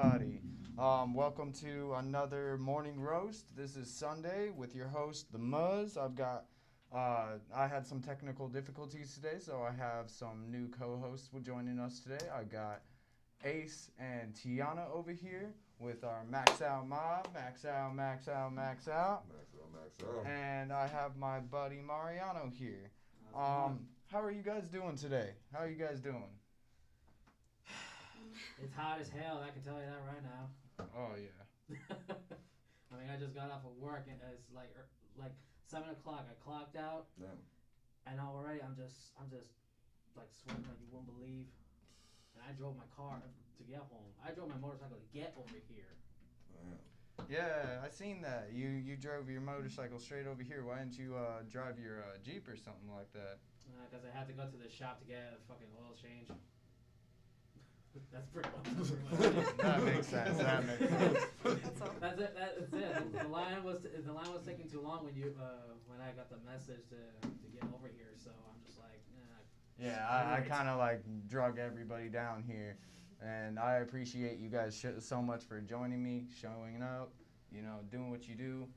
everybody. Welcome to another morning roast. This is Sunday with your host, The Muzz. I had some technical difficulties today, so I have some new co-hosts joining us today. I got Ace and Tiana over here with our Max Out Mob. Max out, max out, max out. Max out. And I have my buddy Mariano here. How are you guys doing today? How are you guys doing? It's hot as hell, I can tell you that right now. Oh, yeah. I mean, I just got off of work and it's like 7 o'clock. I clocked out, and already I'm just like sweating like you won't believe. And I drove my car to get home. I drove my motorcycle to get over here. Yeah, I seen that. You drove your motorcycle straight over here. Why didn't you drive your Jeep or something like that? Because I had to go to the shop to get a fucking oil change. That's pretty much it. That makes sense. That makes sense. That's it. That's it. The line was taking too long when I got the message to get over here. So I'm just like, nah. Yeah, I kind of like drug everybody down here, and I appreciate you guys so much for joining me, showing up, doing what you do.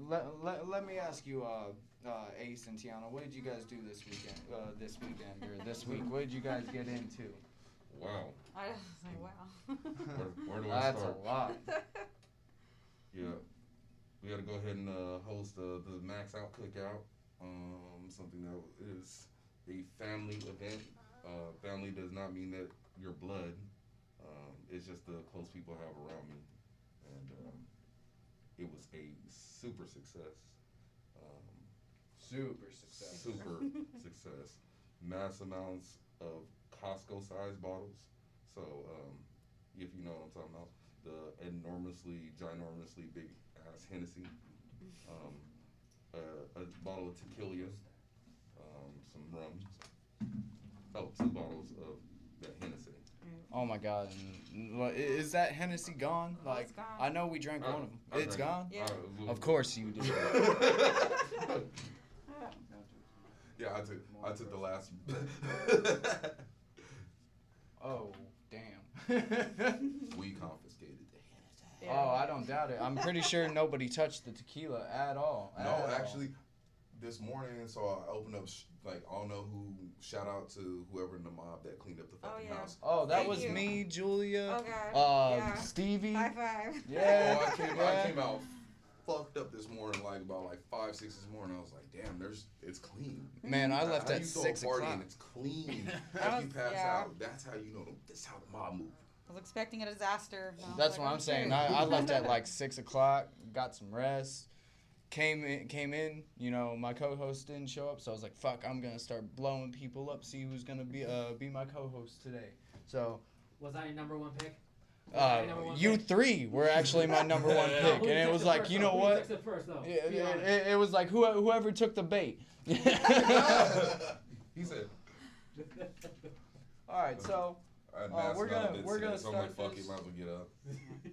Let me ask you, Ace and Tiana, what did you guys do this weekend or this week? What did you guys get into? Wow. I was like, wow. Where do I start? That's a lot. Yeah, we got to go ahead and host the Max Out Cookout. Something that is a family event. Family does not mean that you're blood. It's just the close people I have around me, and it was a super success. Super success. Super success. Mass amounts of Costco-sized bottles. So, if you know what I'm talking about, the ginormously big-ass Hennessy, a bottle of tequila, some rum, two bottles of that Hennessy. Oh my God! Is that Hennessy gone? Like, it's gone. I know we drank one of them. It's gone. Yeah. Of course you did. Yeah, I took the last. Oh, damn. We confiscated the Hennessy. Yeah. Oh, I don't doubt it. I'm pretty sure nobody touched the tequila at all. No, actually, this morning, so I opened up, I don't know who, shout out to whoever in the mob that cleaned up the fucking house. Oh, that Thank was you. me, Julia, Okay. Yeah. Stevie. High five. Yeah. Oh, I came out fucked up this morning, about 5, 6 this morning. I was like, damn, it's clean. Man, I left How at you throw 6 a party o'clock. and it's clean. After you pass out, that's how you know that's how the mob move. I was expecting a disaster. No, That's like, what I'm saying. I left at 6 o'clock, got some rest, came in. My co-host didn't show up, so I was like, fuck, I'm gonna start blowing people up, see who's gonna be my co-host today. So Was I your number one pick? you three were actually my number one pick, and it was like, you know what? Who texted first, though? It was like whoever took the bait. He said. All right, so we're gonna so I'm like, start fuck this. it, might as well get up.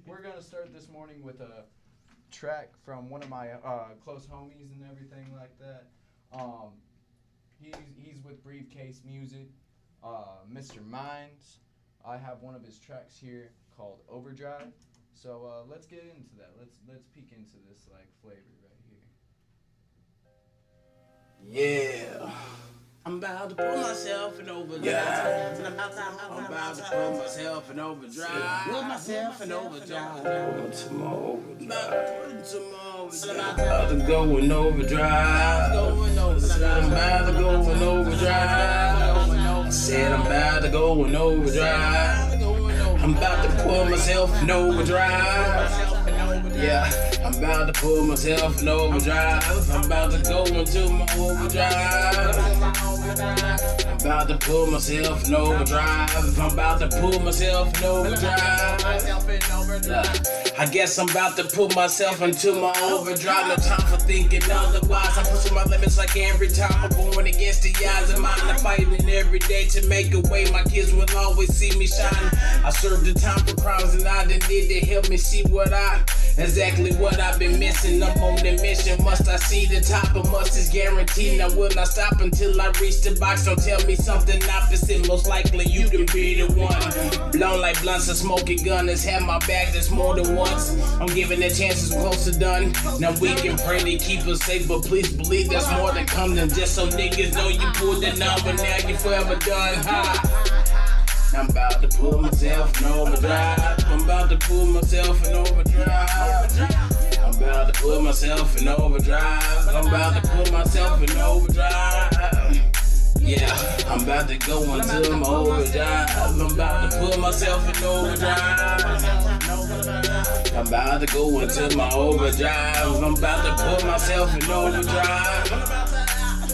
We're gonna start this morning with a track from one of my close homies and everything like that. He's with Briefcase Music, Mr. Minds. I have one of his tracks here called Overdrive. So let's get into that. Let's peek into this flavor right here. Yeah. I'm about to put myself in overdrive. I'm about to put myself in overdrive. Put myself in overdrive. To my overdrive. I'm about to go in overdrive. I'm about to go in overdrive. Said I'm about to go in overdrive. I'm about to put myself in overdrive. Yeah, I'm about to put myself in overdrive. I'm about to go into my overdrive. I'm about to put myself in overdrive. I'm about to put myself in overdrive. I guess I'm about to put myself into my overdrive. No time for thinking otherwise. I'm pushing my limits like every time I'm going against the odds of mine. I'm fighting every day to make a way. My kids will always see me shine. I served the time for crimes and I didn't need to help me see what I exactly what I've been missing. I'm on the mission. Must I see the top or must it's guaranteed? Now will I stop until I reach the box? Don't tell me something opposite. Most likely you can be the one. Blown like blunts, a smoking gun has had my back that's more than once. I'm giving the chances close to done. Now we can pray to keep us safe, but please believe there's more to come than just so niggas know you pulled the number. Now you forever done. Ha. I'm about to pull myself in overdrive. I'm about to pull myself in overdrive. I'm about to put myself in overdrive. I'm about to put myself in overdrive. Yeah, I'm about to go into my overdrive. I'm about to put myself in overdrive. I'm about to go into my overdrive. I'm about to put myself in overdrive.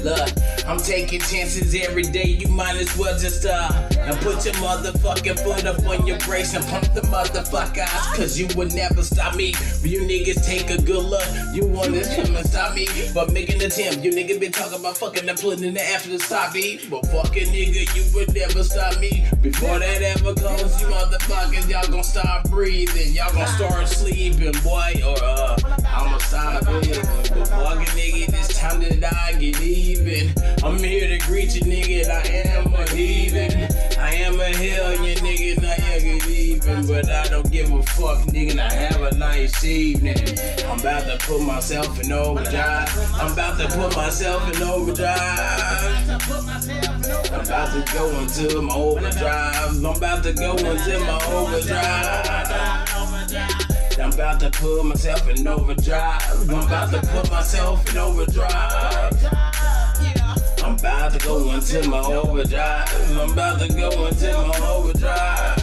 Look, I'm taking chances every day, you might as well just and put your motherfucking foot up on your brakes and pump the motherfuckers, cause you would never stop me. You niggas take a good look, you wanna come and stop me, but make an attempt. You niggas been talking about fucking and putting in the after to stop me, but fucking nigga, you would never stop me. Before that ever comes, you motherfuckers, y'all gon' start breathing, y'all gon' start sleeping, boy, or I'ma stop it. But fucking nigga, it's time that I get even. I'm here to greet you, nigga, I am a heathen. I am a hellion, nigga, now you get even. But I don't give a fuck, nigga, now have a nice evening. I'm about to put myself in overdrive. I'm about to put myself in overdrive. I'm about to go into my overdrive. I'm about to go into my overdrive. I'm about to put myself in overdrive. I'm about to put myself in overdrive. I'm about to go into my overdrive. I'm about to go into my overdrive.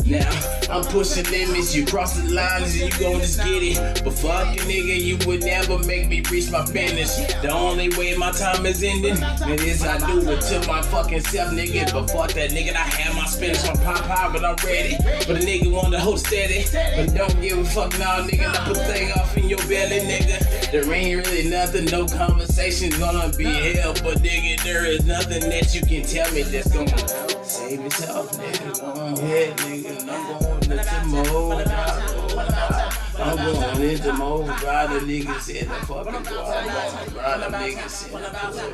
Now, I'm pushing limits, you cross the lines and you gon' just get it. But fucking nigga, you would never make me reach my finish. The only way my time is ending, it is I do it to my fucking self, nigga. But fuck that nigga, I have my spinach, my pop high, but I'm ready. But a nigga want to hold steady, but don't give a fuck now, nigga. I put thing off in your belly, nigga. There ain't really nothing, no conversation's gonna be held. But nigga, there is nothing that you can tell me that's gonna save yourself, nigga. Go ahead, nigga. I'm going into my overdrive. I'm going into my overdrive. The niggas in the fucking drive. The niggas in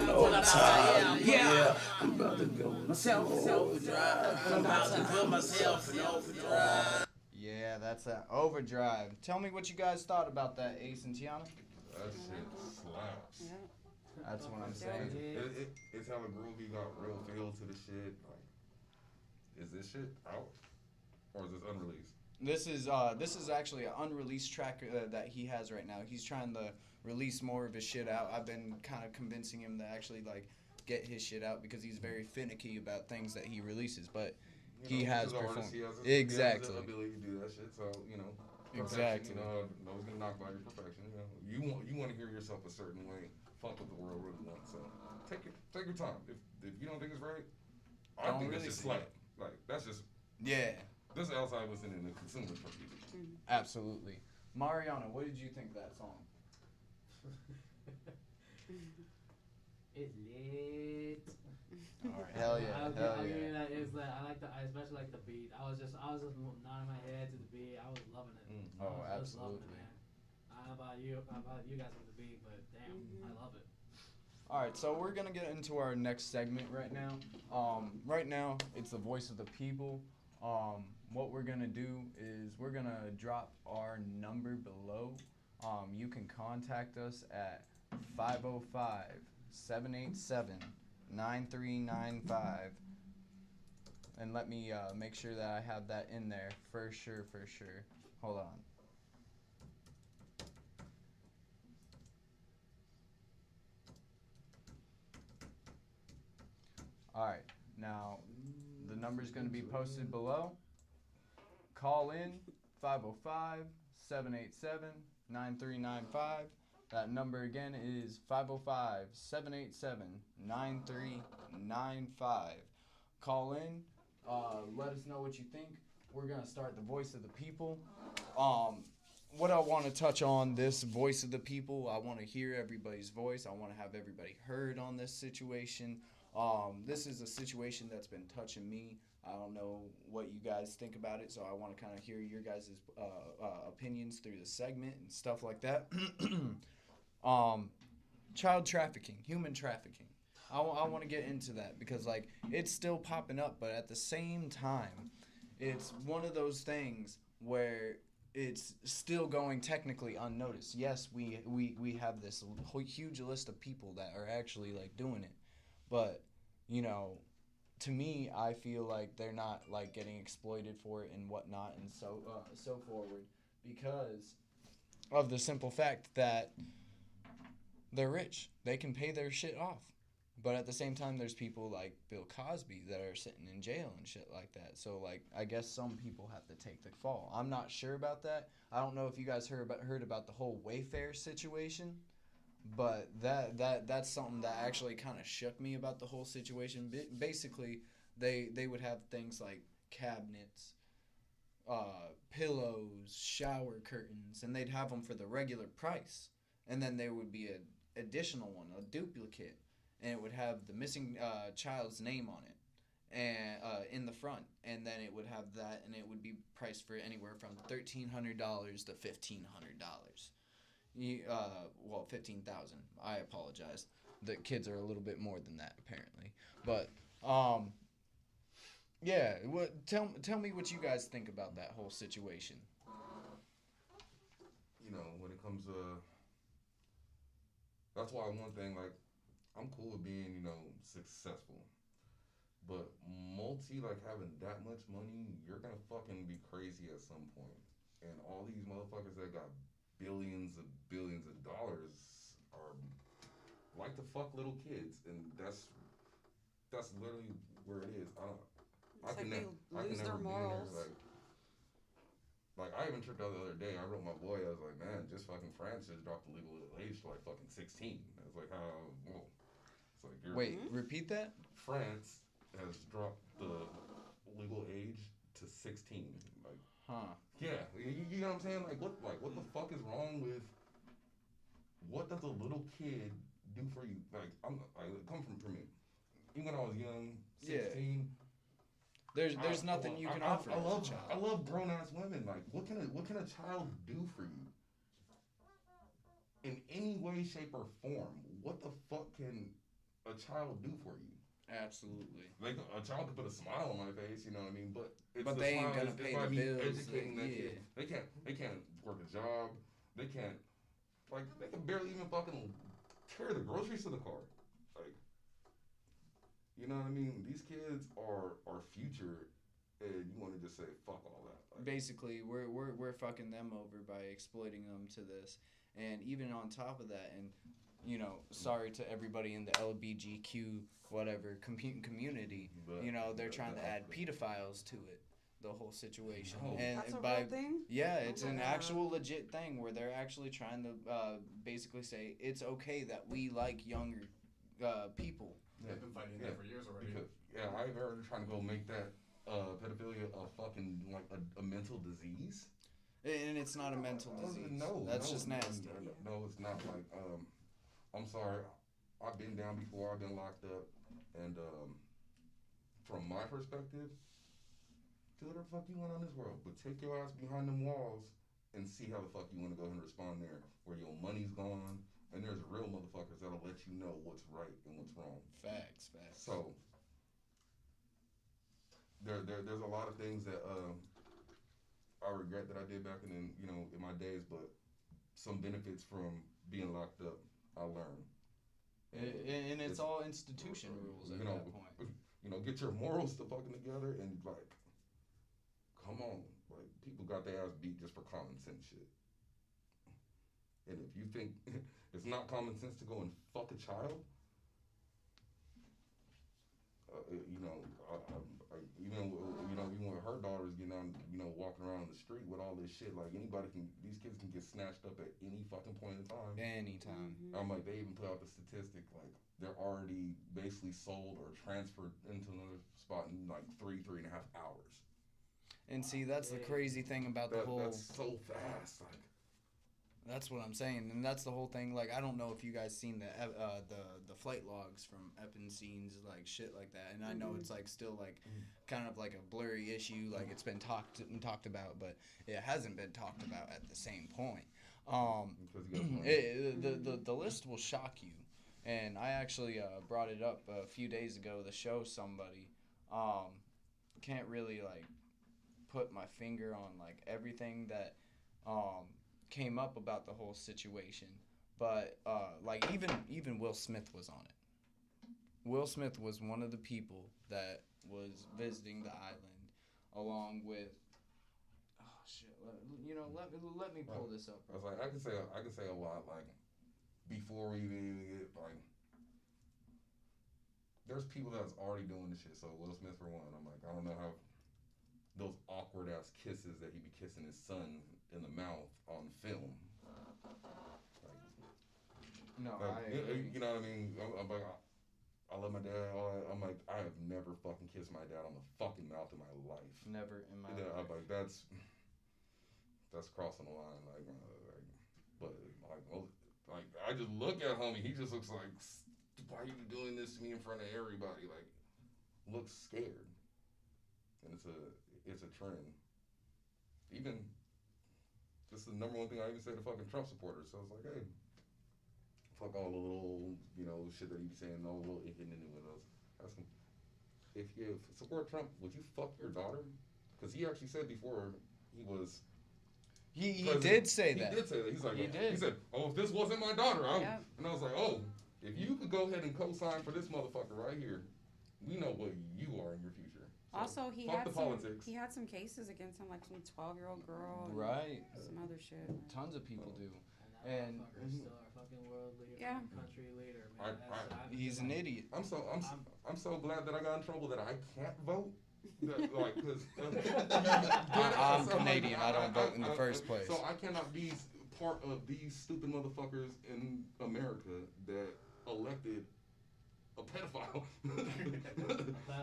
the overtime. Yeah, I'm about to go myself in overdrive. I'm about to put myself in overdrive. Yeah, that's that overdrive. Tell me what you guys thought about that, Ace and Tiana. That shit slaps. Yeah. That's what I'm saying. It's hella groovy, got real feel to the shit. Like, is this shit out? Or is this unreleased? This is actually an unreleased track that he has right now. He's trying to release more of his shit out. I've been kind of convincing him to actually like get his shit out because he's very finicky about things that he releases. But he has performed. Exactly. He has the ability to do that shit. So Exactly. Nobody's gonna knock by your perfection. You want to hear yourself a certain way. Fuck what the world really wants. So take your time. If you don't think it's right, I think that's just slight. Like that's just This is outside listening to consumers for people. Absolutely. Mariana, what did you think of that song? It's lit. All right. Hell yeah. I'll give you that. It's like I especially like the beat. I was just nodding my head to the beat. I was loving it. Oh, I was absolutely. loving it, man. I don't know about you guys with the beat, but damn, I love it. All right, so we're gonna get into our next segment right now. Right now, it's the voice of the people. What we're gonna do is we're gonna drop our number below. You can contact us at 505-787-9395. And let me make sure that I have that in there for sure. Hold on. Alright, now the number's going to be posted below. Call in 505-787-9395. That number again is 505-787-9395. Call in, let us know what you think. We're going to start the voice of the people. What I want to touch on this voice of the people, I want to hear everybody's voice. I want to have everybody heard on this situation. This is a situation that's been touching me. I don't know what you guys think about it, so I want to kind of hear your guys' opinions through the segment and stuff like that. Child trafficking, human trafficking. I want to get into that because, like, it's still popping up, but at the same time, it's one of those things where it's still going technically unnoticed. Yes, we have this huge list of people that are actually, like, doing it, but, you know, to me, I feel like they're not, like, getting exploited for it and whatnot and so forward because of the simple fact that they're rich. They can pay their shit off. But at the same time, there's people like Bill Cosby that are sitting in jail and shit like that. So, like, I guess some people have to take the fall. I'm not sure about that. I don't know if you guys heard about the whole Wayfair situation, but that's something that actually kind of shook me about the whole situation. Basically, they would have things like cabinets, pillows, shower curtains, and they'd have them for the regular price. And then there would be an additional one, a duplicate, and it would have the missing child's name on it, and in the front, and then it would have that, and it would be priced for anywhere from $1,300 to $1,500. Well, 15,000. I apologize. The kids are a little bit more than that apparently, but yeah. Tell me what you guys think about that whole situation. You know, when it comes to, that's why one thing, like, I'm cool with being, you know, successful. But like, having that much money, you're gonna fucking be crazy at some point. And all these motherfuckers that got billions of dollars are like to fuck little kids. And that's literally where it is. I can never be in there, like, I even tripped out the other day. I wrote my boy. I was like, man, just fucking France just dropped the legal age to like fucking 16. I was like, how? Whoa. It's like, Wait, repeat that? France has dropped the legal age to 16. Like, yeah, you know what I'm saying? Like, what the fuck is wrong with? What does a little kid do for you? Like, I come from me. Even when I was young, 16. Yeah. There's nothing you can offer as a child. I love grown ass women. Like, what can a child do for you? In any way, shape, or form, what the fuck can a child do for you? Absolutely. Like, a child could put a smile on my face, you know what I mean? But they ain't gonna pay the bills. Educating that kid. They can't work a job. They can barely even fucking carry the groceries to the car. Like, you know what I mean? These kids are our future, and you want to just say fuck all that. Like, basically, we're fucking them over by exploiting them to this, and even on top of that, and you know, sorry to everybody in the LGBTQ whatever community, but, you know, they're trying to add pedophiles to it. The whole situation. And that's a real thing? Yeah, it's an actual legit thing where they're actually trying to basically say it's okay that we like younger people. Yeah. They've been fighting that for years already. Because, I've heard trying to go make that pedophilia a fucking, like, a mental disease. And it's not a mental disease. That's just nasty. No, it's not. Like, I'm sorry. I've been down before. I've been locked up. And from my perspective, do whatever the fuck you want on this world. But take your ass behind them walls and see how the fuck you want to go ahead and respond there. Where your money's gone. And there's real motherfuckers that'll let you know what's right and what's wrong. Facts. So, there's a lot of things that I regret that I did back in my days, but some benefits from being locked up I learned. And it's all institution rules at that point. You know, get your morals to fucking together and, like, come on. Like, people got their ass beat just for common sense shit. And if you think it's not common sense to go and fuck a child, even with her daughters getting on, walking around the street with all this shit, like, these kids can get snatched up at any fucking point in time. Anytime. Mm-hmm. I'm like, they even put out the statistic, like, they're already basically sold or transferred into another spot in like 3.5 hours. And see, that's the crazy thing about the whole. That's so fast. Like, That's what I'm saying, and that's the whole thing. Like, I don't know if you guys seen the flight logs from Epstein's like shit like that, and I know it's like still like kind of like a blurry issue, like it's been talked about, but it hasn't been talked about at the same point. The list will shock you, and I actually brought it up a few days ago to show somebody. Can't really like put my finger on like everything that came up about the whole situation, but like even Will Smith was on it. Will Smith was one of the people that was visiting the island, along with let me pull this up. I was like, I can say a lot. Like, before we even get like, there's people that's already doing this shit. So Will Smith for one, I'm like, I don't know how those awkward ass kisses that he be kissing his son in the mouth on film. You know what I mean? I'm like, I love my dad. I'm like, I have never fucking kissed my dad on the fucking mouth in my life. Never in my life. I'm like, that's crossing the line. But I just look at homie. He just looks like, why are you doing this to me in front of everybody? Like, looks scared. And it's a trend. Even, this is the number one thing I even say to fucking Trump supporters. So it's like, hey, fuck all the little, shit that he be saying, no little hitting into with us. Ask him, if you support Trump, would you fuck your daughter? Because he actually said before he was. He did say that. He did say that. He's like, he said, oh, if this wasn't my daughter, and I was like, oh, if you could go ahead and co-sign for this motherfucker right here, we know what you are in your future. So also, he had some cases against him, like some 12-year-old girl. Right. Some other shit. Tons of people do. And that motherfucker's still our fucking world leader, country leader, man. He's an idiot. I'm so glad that I got in trouble that I can't vote. I'm Canadian. I don't vote in the first place. So I cannot be part of these stupid motherfuckers in America that elected a pedophile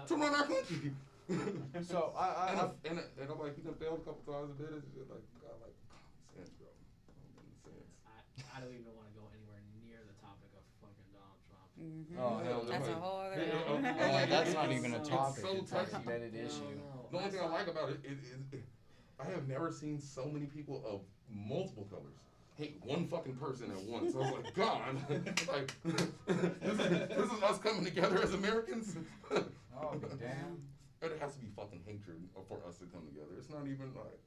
to run our country. So and I'm like, he done failed a couple times a bit. It's just like, God, like, common sense, bro. Common sense. I don't even want to go anywhere near the topic of fucking Donald Trump. Mm-hmm. Oh hell no. That's a whole other. That's not even a topic. It's so touchy. That issue. The only thing I like about it is I have never seen so many people of multiple colors hate one fucking person at once. I was like, God, like this is us coming together as Americans. Oh damn. It has to be fucking hatred for us to come together. It's not even like.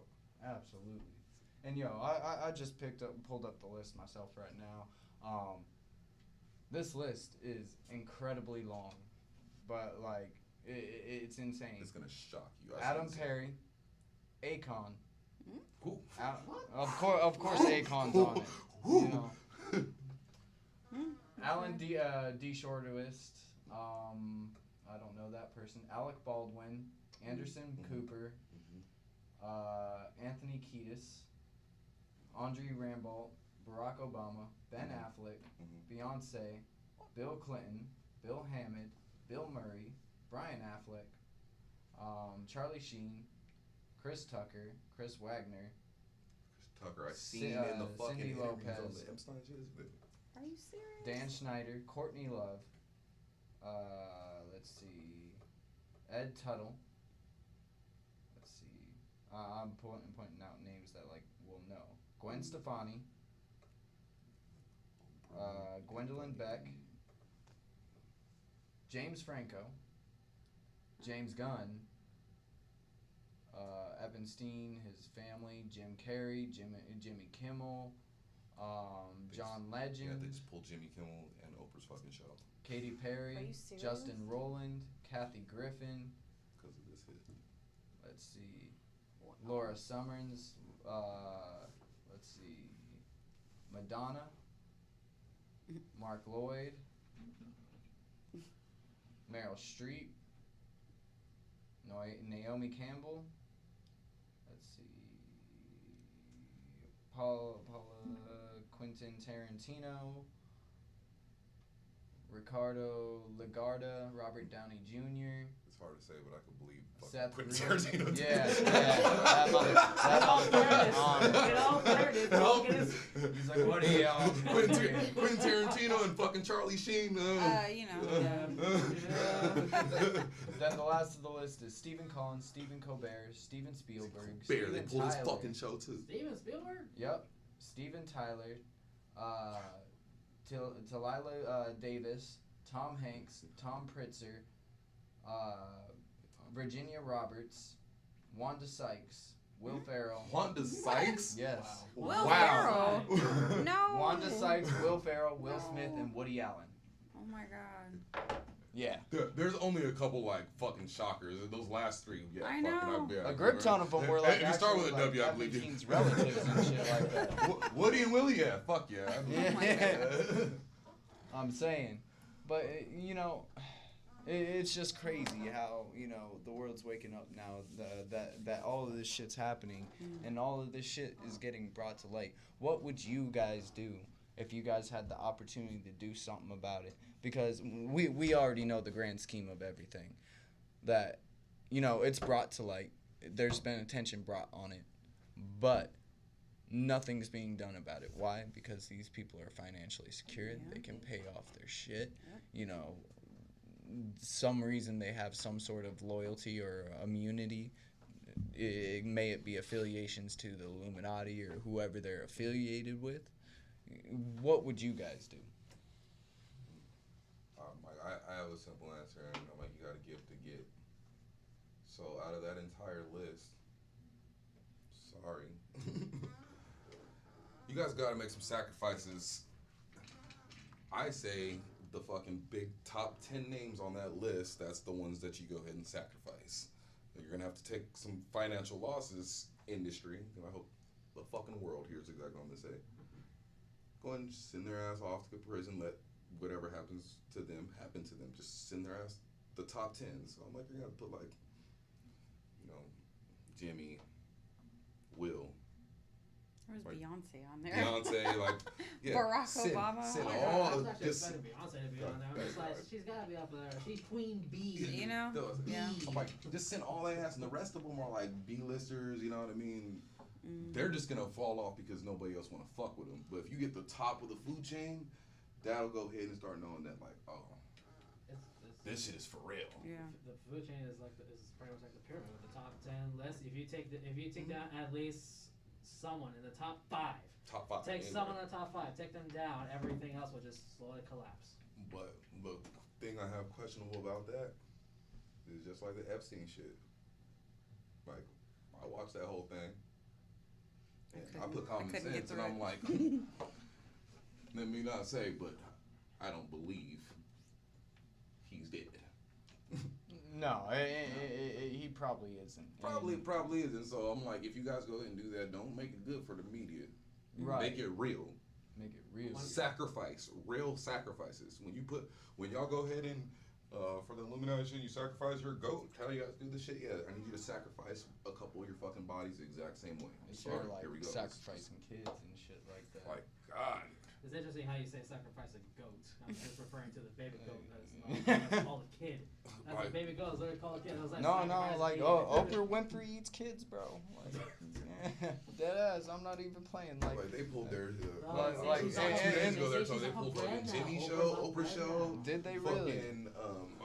Absolutely. And I just pulled up the list myself right now. This list is incredibly long, but like it's insane. It's gonna shock you. Adam Perry, Akon. Who? Of course, Akon's on it. Alan D. Shortwist. I don't know that person. Alec Baldwin, Anderson Cooper, Anthony Kiedis, Andre Rambo, Barack Obama, Ben Affleck, Beyonce, Bill Clinton, Bill Hammond, Bill Murray, Brian Affleck, Charlie Sheen, Chris Tucker, Chris Wagner. Chris Tucker, I've seen in the fucking Cindy interviews Lopez. on the Epstein shit. Are you serious? Dan Schneider, Courtney Love, let's see, Ed Tuttle. Let's see, I'm pointing out names that like we'll know. Gwen Stefani, Gwendolyn Beck, James Franco, James Gunn, Epstein, his family, Jim Carrey, Jimmy Kimmel, John Legend. Yeah, they just pulled Jimmy Kimmel and Oprah's fucking show. Katy Perry, Are you serious? Justin Roiland, Kathy Griffin. Because of this hit. Let's see, Laura Summers. Let's see, Madonna, Mark Lloyd, Meryl Streep, Naomi Campbell. Let's see, Paula Quentin Tarantino, Ricardo Lagarda, Robert Downey Jr. It's hard to say, but I can believe Seth fucking Quentin Tarantino. Yeah. That motherfucker. In all fairness, He's like, Charlie Sheen. You know. Then the last of the list is Stephen Collins, Stephen Colbert, Steven Spielberg, Bear, they Steven pulled his Tyler. fucking show too. Steven Spielberg? Yep. Steven Tyler, Talila Davis, Tom Hanks, Tom Pritzker, Virginia Roberts, Wanda Sykes, Will Ferrell. Wanda Sykes? Yes. Will Wow. Ferrell? No. Wanda Sykes, Will Ferrell, Will Smith, and Woody Allen. Oh my god. Yeah. There's only a couple like fucking shockers. Those last three, yeah. I fucking, know. yeah, A grip ton of them were like if you start with a actually, W, like, I believe you. Epstein's relatives and shit like that. Woody and Willie, yeah, fuck yeah. I believe Yeah. I'm saying, but you know, it's just crazy how the world's waking up now. That all of this shit's happening, and all of this shit is getting brought to light. What would you guys do if you guys had the opportunity to do something about it? Because we already know the grand scheme of everything. That it's brought to light. There's been attention brought on it, but nothing's being done about it. Why? Because these people are financially secured. Yeah. They can pay off their shit. Some reason they have some sort of loyalty or immunity. May it be affiliations to the Illuminati or whoever they're affiliated with. What would you guys do? I have a simple answer, and I'm like, you got to give to get. So out of that entire list, sorry, you guys got to make some sacrifices. I say the fucking big top 10 names on that list, that's the ones that you go ahead and sacrifice. You're going to have to take some financial losses, industry, and I hope the fucking world hears exactly what I'm going to say. Go ahead and send their ass off to prison, let whatever happens to them happen to them. Just send their ass the top 10. So I'm like, you're going to put like, Jimmy, Will. Where's Like, Beyonce on there? Beyonce, like, yeah. Barack send, Obama. Send Oh my all God, I was of actually this. expecting Beyonce to be on there. I'm just like, she's gotta be up there. She's Queen Bee. You know? Yeah. I'm like, just send all their ass, and the rest of them are like B-listers, you know what I mean? They're just gonna fall off because nobody else wanna fuck with them. But if you get the top of the food chain, that'll go ahead and start knowing that, like, oh, this shit is for real. Yeah. The food chain is is pretty much like the pyramid with the top 10 list. If you take down at least someone in the top 5, Top 5. take anyway. someone in the top 5, take them down, everything else will just slowly collapse. But the thing I have questionable about that is just like the Epstein shit. Like, I watched that whole thing. And I put common couldn't get sense, and through I'm it. like, let me not say, but I don't believe he's dead. No, he probably isn't. Probably isn't. So I'm like, if you guys go ahead and do that, don't make it good for the media. Right. Make it real. Make it real. Sacrifice, real sacrifices. When y'all go ahead and for the Illuminati shit, you sacrifice your goat. How do you guys do this shit? Yeah, I need you to sacrifice a couple of your fucking bodies the exact same way. It's Sorry, like here we go. sacrificing kids and shit like that. Like, God. It's interesting how you say sacrifice a goat. I'm just referring to the baby goat. That's called a kid. That's Like- a baby goat. Is literally called a kid. I was like, No, sacrifice a like kid. Oprah Winfrey eats kids, bro. Like, dead ass. I'm not even playing. Like they pulled their Like, she's and- on and- bread. and- ago, She's so they on pulled bread fucking now. Jimmy Oprah's show, on Oprah bread show. now. Did they really? Fucking,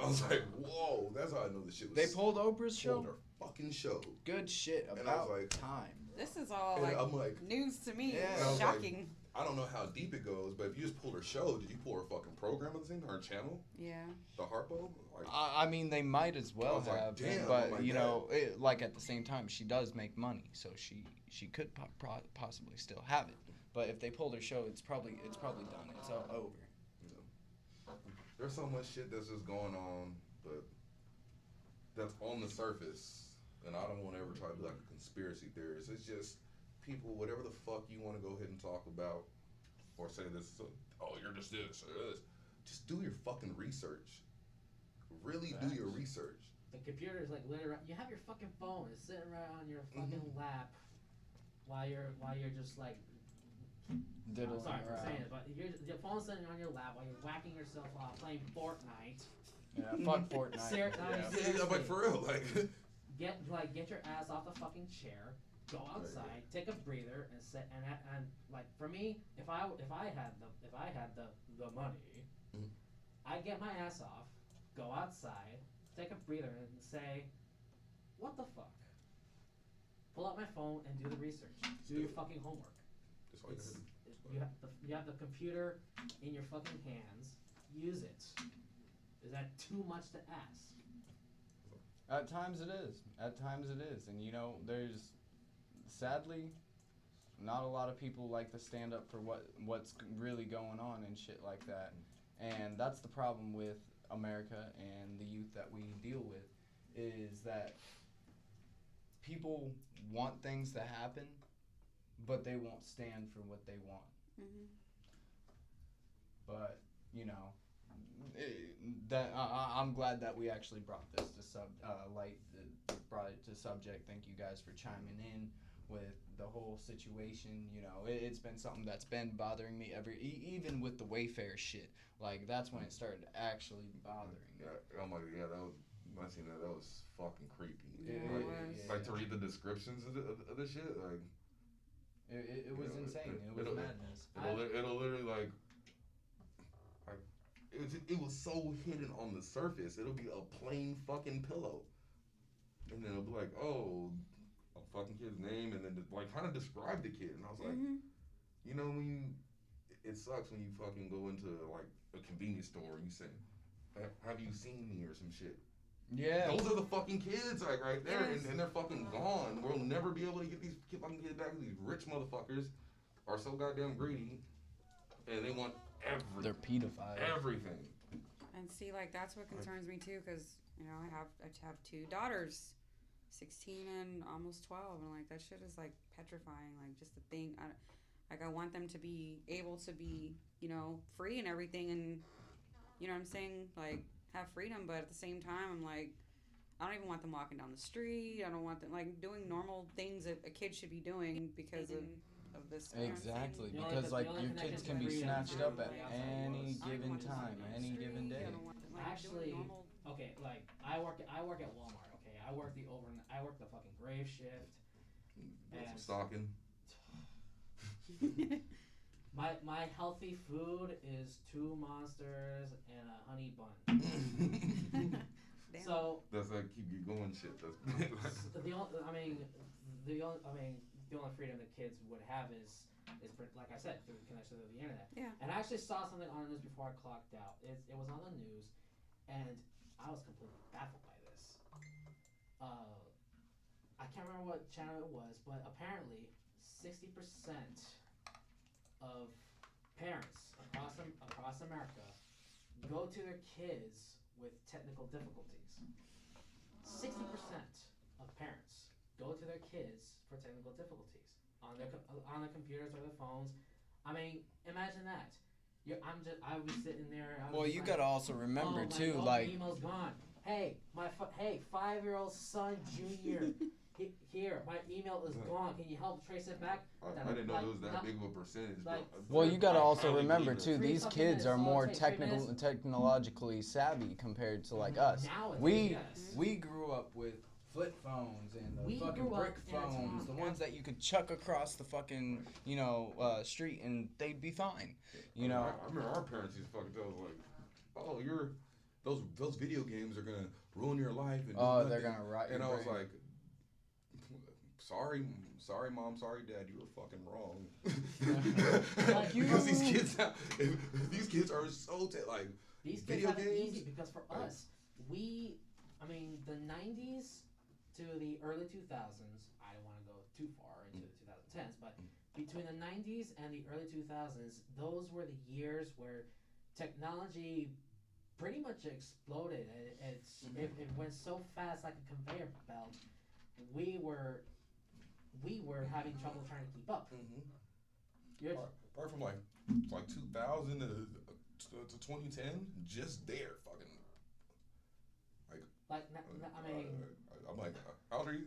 I was like, whoa, that's how I know the shit was. They pulled Oprah's show. pulled her fucking show. Good shit And I was about like- time. This is all And like, I'm like, news to me. Yeah. And I was like, Shocking. I don't know how deep it goes, but if you just pulled her show, did you pull her fucking program at the same time, her channel, Yeah. the Harpo? Like, I mean, they might as well I was like, have, damn, but oh my you God. know, like at the same time, she does make money, so she could possibly still have it. But if they pulled her show, it's probably done. It's all over. there's so much shit that's just going on, but that's on the surface. And I don't want to ever try to be like a conspiracy theorist. It's just people, whatever the fuck you want to go ahead and talk about, or say this, oh, you're just this or this. Just do your fucking research. Really do your research. The computer's like literally. You have your fucking phone. It's sitting right on your fucking lap, while you're just like. Diddling I'm sorry for around. saying it, but your phone's sitting on your lap while you're whacking yourself off playing Fortnite. Yeah, fuck Fortnite. Yeah, like for real, like. Get your ass off the fucking chair. Go outside, take a breather, and sit and like for me, if I had the money, I get my ass off, go outside, take a breather, and say, what the fuck? Pull out my phone and do the research. Do your fucking homework. Just like It's, you have the computer in your fucking hands. Use it. Is that too much to ask? At times it is. At times it is. And you know, there's sadly not a lot of people like to stand up for what's really going on and shit like that. And that's the problem with America and the youth that we deal with, is that people want things to happen, but they won't stand for what they want. Mhm. But you know, I'm glad that we actually brought this to brought it to subject. Thank you guys for chiming in with the whole situation. You know, it's been something that's been bothering me even with the Wayfair shit. Like, that's when it started actually bothering me. Yeah, oh my, yeah, that was. I seen that. That was fucking creepy. Yeah, like, it was. like to read the descriptions of the shit. Like, It was insane. It was madness. It'll literally like it was so hidden on the surface. It'll be a plain fucking pillow, and then it'll be like, oh, a fucking kid's name, and then like kind of describe the kid. And I was like, you know, when it sucks when you fucking go into like a convenience store and you say, have you seen me or some shit. Yeah. Those are the fucking kids, like, right there, Yes. and they're fucking gone. We'll never be able to get these fucking kids back. These rich motherfuckers are so goddamn greedy, and they want everything. They're pedophiles. Everything. And see, like, that's what concerns me too, because you know I have two daughters, 16 and almost 12, and like that shit is like petrifying. Like, just the thing, I want them to be able to be, you know, free and everything, and you know what I'm saying, like, have freedom, but at the same time, I'm like, I don't even want them walking down the street. I don't want them like doing normal things that a kid should be doing because of this. You know what I'm saying? Exactly, The only- because the like only your connection kids to can be freedom snatched is up at the outside any world. I don't given want them time, walking down the any given street. day. I don't want them, like, Actually, doing normal. okay, like I work at Walmart. Okay, I work the fucking grave shift. Do some And- stalking. My healthy food is 2 Monsters and a honey bun. Damn. So That's like keep you going shit. That's the only freedom that kids would have is like I said, through the connection to the internet. Yeah. And I actually saw something on the news before I clocked out. It was on the news, and I was completely baffled by this. I can't remember what channel it was, but apparently 60% of parents across America go to their kids with technical difficulties. 60% of parents go to their kids for technical difficulties on their computers or their phones. I mean, imagine that. I was sitting there. Well, you gotta also remember too, my like, email's gone. Hey, 5-year-old son, Junior. Here, my email is gone. Can you help trace it back? I didn't know it was that big of a percentage. like- well, you gotta I also highly remember believe too, it. these fucking kids are minutes, more all it takes, 3 minutes. technologically savvy compared to like us. Nowadays, yes. We grew up with flip phones and the We fucking grew up brick in a time phones, the ones that you could chuck across the fucking, you know, street and they'd be fine. You know, I remember our parents used to fucking tell us like, "Oh, those video games are gonna ruin your life." And do they're nothing." gonna rot your And I was brain. like, "Sorry, mom, sorry, dad, you were fucking wrong." Like, because these kids are so like These kids video have it games. easy because for Like- us, the 90s to the early 2000s, I don't want to go too far into the 2010s, but between the 90s and the early 2000s, those were the years where technology pretty much exploded. It went so fast like a conveyor belt. We were having trouble trying to keep up. You're, Apart from like 2000 to 2010, just there, fucking. I'm like, how old are you?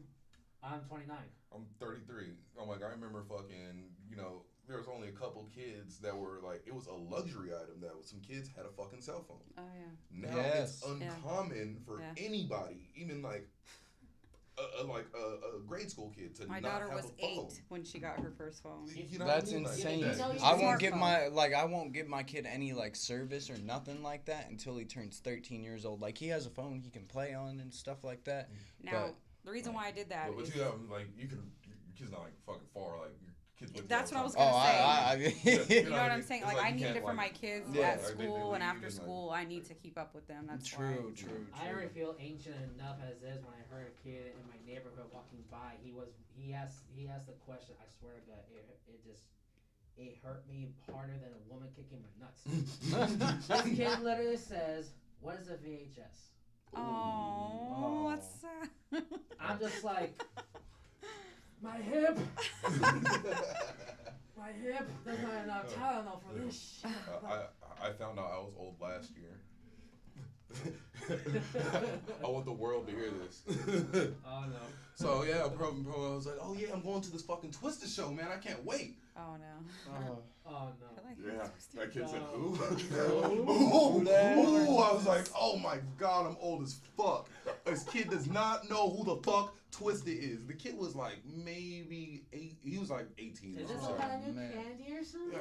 I'm 29. I'm 33. I'm like, I remember fucking, you know, there was only a couple kids that were like, it was a luxury item that some kids had a fucking cell phone. Oh yeah. Now it's Yes. uncommon for Yeah. anybody, even like a grade school kid to My not daughter have was a phone. 8 when she got her first phone. You know That's what I mean? insane. you know, you I can won't give smartphone. I won't give my kid any like service or nothing like that until he turns 13 years old. Like he has a phone he can play on and stuff like that. Now, the reason why I did that But is you have like your kid's not like fucking far. Like your kid's with you That's all what the I time. was gonna say. I You know what I'm saying? It's Like I you need can't, it for like- my kids Yeah, at like, they school do, and you after just, like- school. I need to keep up with them. That's true, why. true. I already feel ancient enough as is when I heard a kid in my neighborhood walking by. He asked the question. I swear to God, it hurt me harder than a woman kicking my nuts. This kid literally says, "What is a VHS?" Oh, that's sad. I'm just like, my hip. My hip. There's not enough Tylenol for this shit. I found out I was old last year. I want the world to hear this. Oh no. So yeah, I was like, oh yeah, I'm going to this fucking Twister show, man. I can't wait. Oh no. Oh I no. feel like Yeah, it's twisted. that kid said No. who? Ooh, I was like, oh my god, I'm old as fuck. This kid does not know who the fuck Twister is. The kid was like maybe 8. He was like 18. Is or this something. some kind of new man. candy or something?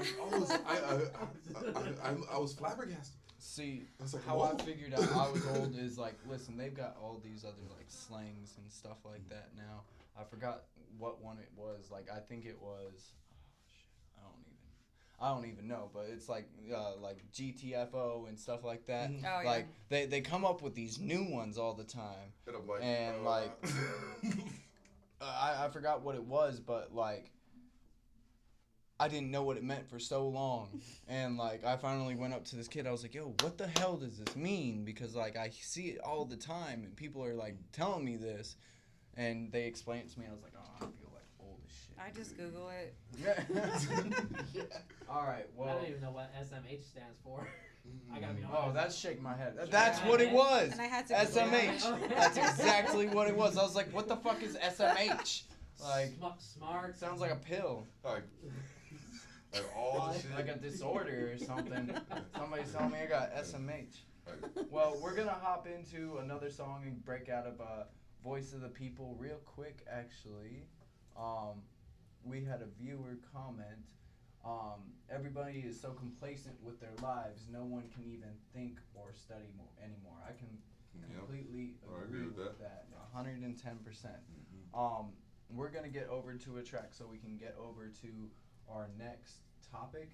I was flabbergasted. See, I was like, how whoa. I figured out I was old is like, listen, they've got all these other like slangs and stuff like that now. I forgot what one it was. Like I think it was, I don't even know. But it's like GTFO and stuff like that. Mhm. Oh, yeah. Like they come up with these new ones all the time. And I'm like, And, like, I forgot what it was, but like I didn't know what it meant for so long. And like I finally went up to this kid. I was like, yo, what the hell does this mean? Because like I see it all the time and people are like telling me this, and they explained it to me. I was like, oh, I feel like old as shit. I just Google it. Yeah. All right. I Well. don't even know what SMH stands for. I gotta be honest. Oh, that's shake my head. That's what it was. And I had to Google SMH. it. That's exactly what it was. I was like, what the fuck is SMH? Like, smart. sounds like a pill. like all the shit. Like a disorder or something. Somebody's telling me I got SMH. Like, Well, we're gonna hop into another song and break out of Voice of the People real quick. Actually, we had a viewer comment. Everybody is so complacent with their lives, no one can even think or study anymore. I can completely I agree agree with with that. 110%. We're gonna get over to a track so we can get over to our next topic.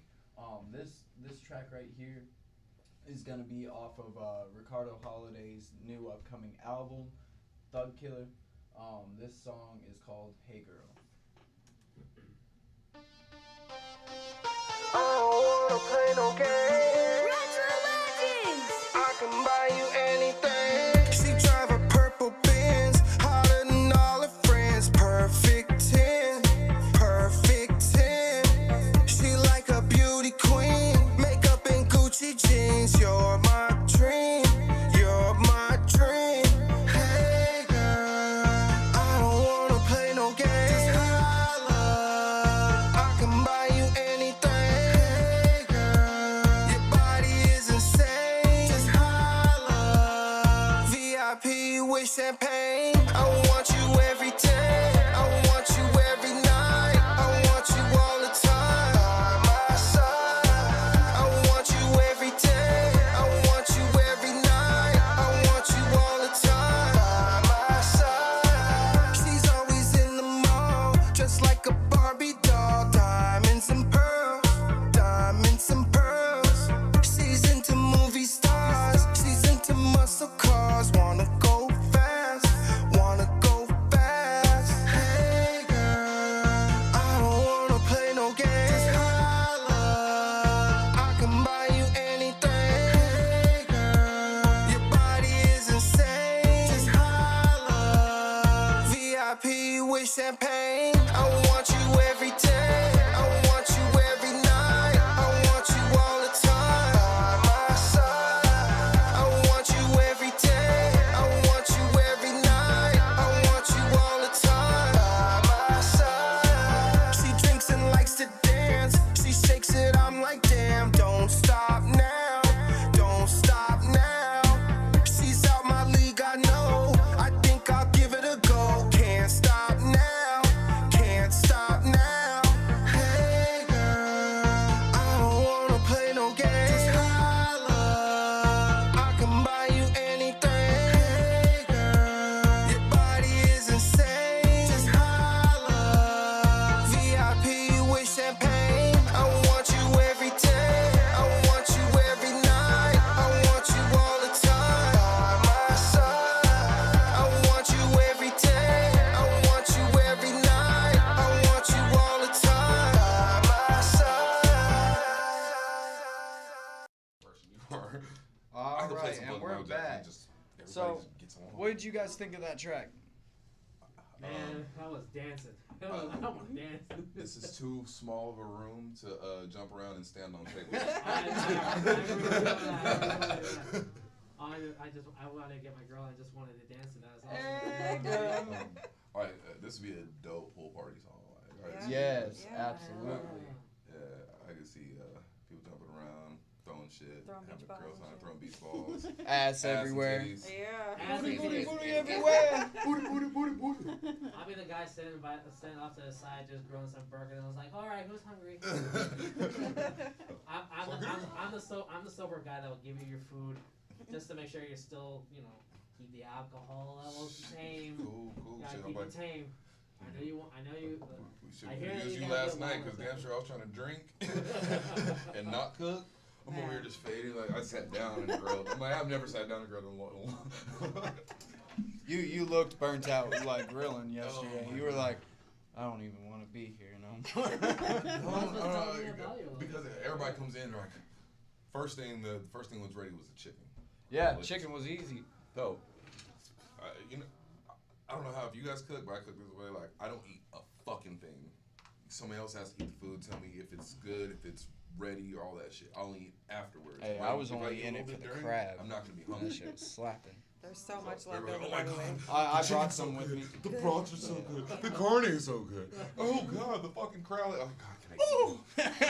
This track right here is gonna be off of Ricardo Holiday's new upcoming album, Thug Killer. This song is called Hey Girl. I don't wanna play no games. I can buy you anything. She drive a purple Benz, hotter than all her friends. Perfect 10, perfect 10. She like a beauty queen, makeup and Gucci jeans. You're my dream, you're my dream. Hey girl, I don't wanna play no games. Just holla, I can buy you anything. Hey girl, your body is insane. Just holla, VIP with champagne. I want you every day, I want you every night, I want you all the time. By my side, I want you every day, I want you every night, I want you all the time. By my side, she's always in the mall, just like a Barbie doll. Diamonds and pearls, diamonds and pearls. She's into movie stars, she's into muscle cars. Wanna go fast, wanna go fast. Hey girl, I don't wanna play no games. Just holla, I can buy you anything. Hey girl, your body is insane. Just holla, VIP with champagne. I want you every day, I want you every night, I want you all the time. By my side, I want you every day, I want you every night, I want you all the time. By my side, she drinks and likes to dance, she shakes it, I'm like damn. Don't stop now, don't stop now. She's out my league, I know, I think I'll give it a go. So, gets along. what did you guys think of that track? Man, I was dancing. I was dancing. This is too small of a room to jump around and stand on tables. I wanted to get my girl. I just wanted to dance to that. All right, this would be a dope pool party song. Like, right? Yes, Yeah. absolutely. Yeah, I can see people jumping around, throwing shit, Throwing having beach girls balls on and throwing beach balls, Ass and everywhere. titties. Yeah. Booty, booty, Ass booty and titties. everywhere. Booty, booty, booty, booty. I'll be the guy sitting off to the side, just grilling some burgers. And I was like, all right, who's hungry? I'm the sober guy that will give you your food, just to make sure you're still, keep the alcohol levels tame. Cool Gotta shit. keep I'm it tame. I know you. we should I have hear that used you you gotta last get night along because with damn it. sure I was trying to drink and not cook. I'm over here just fading. Like I sat down and grilled. I'm like, I've never sat down and grilled in a long. You looked burnt out like grilling yesterday. Oh, You were like, I don't even want to be here no more. Because everybody comes in like, first thing was ready was the chicken. Yeah, chicken was easy. So, I don't know how if you guys cook, but I cook this way. Like, I don't eat a fucking thing. Somebody else has to eat the food. Tell me if it's good, if it's ready, all that shit. I'll eat afterwards. Hey, Right? I was If only eat a in little it for bit the during, crab. I'm not gonna be That hungry. shit was slapping. There's so much left Everybody, over, oh by my the way. God. I The brought chicken's some with good. me. The prawns are so good. The carne is so good. Oh God, the fucking crowd. Oh God, can I eat?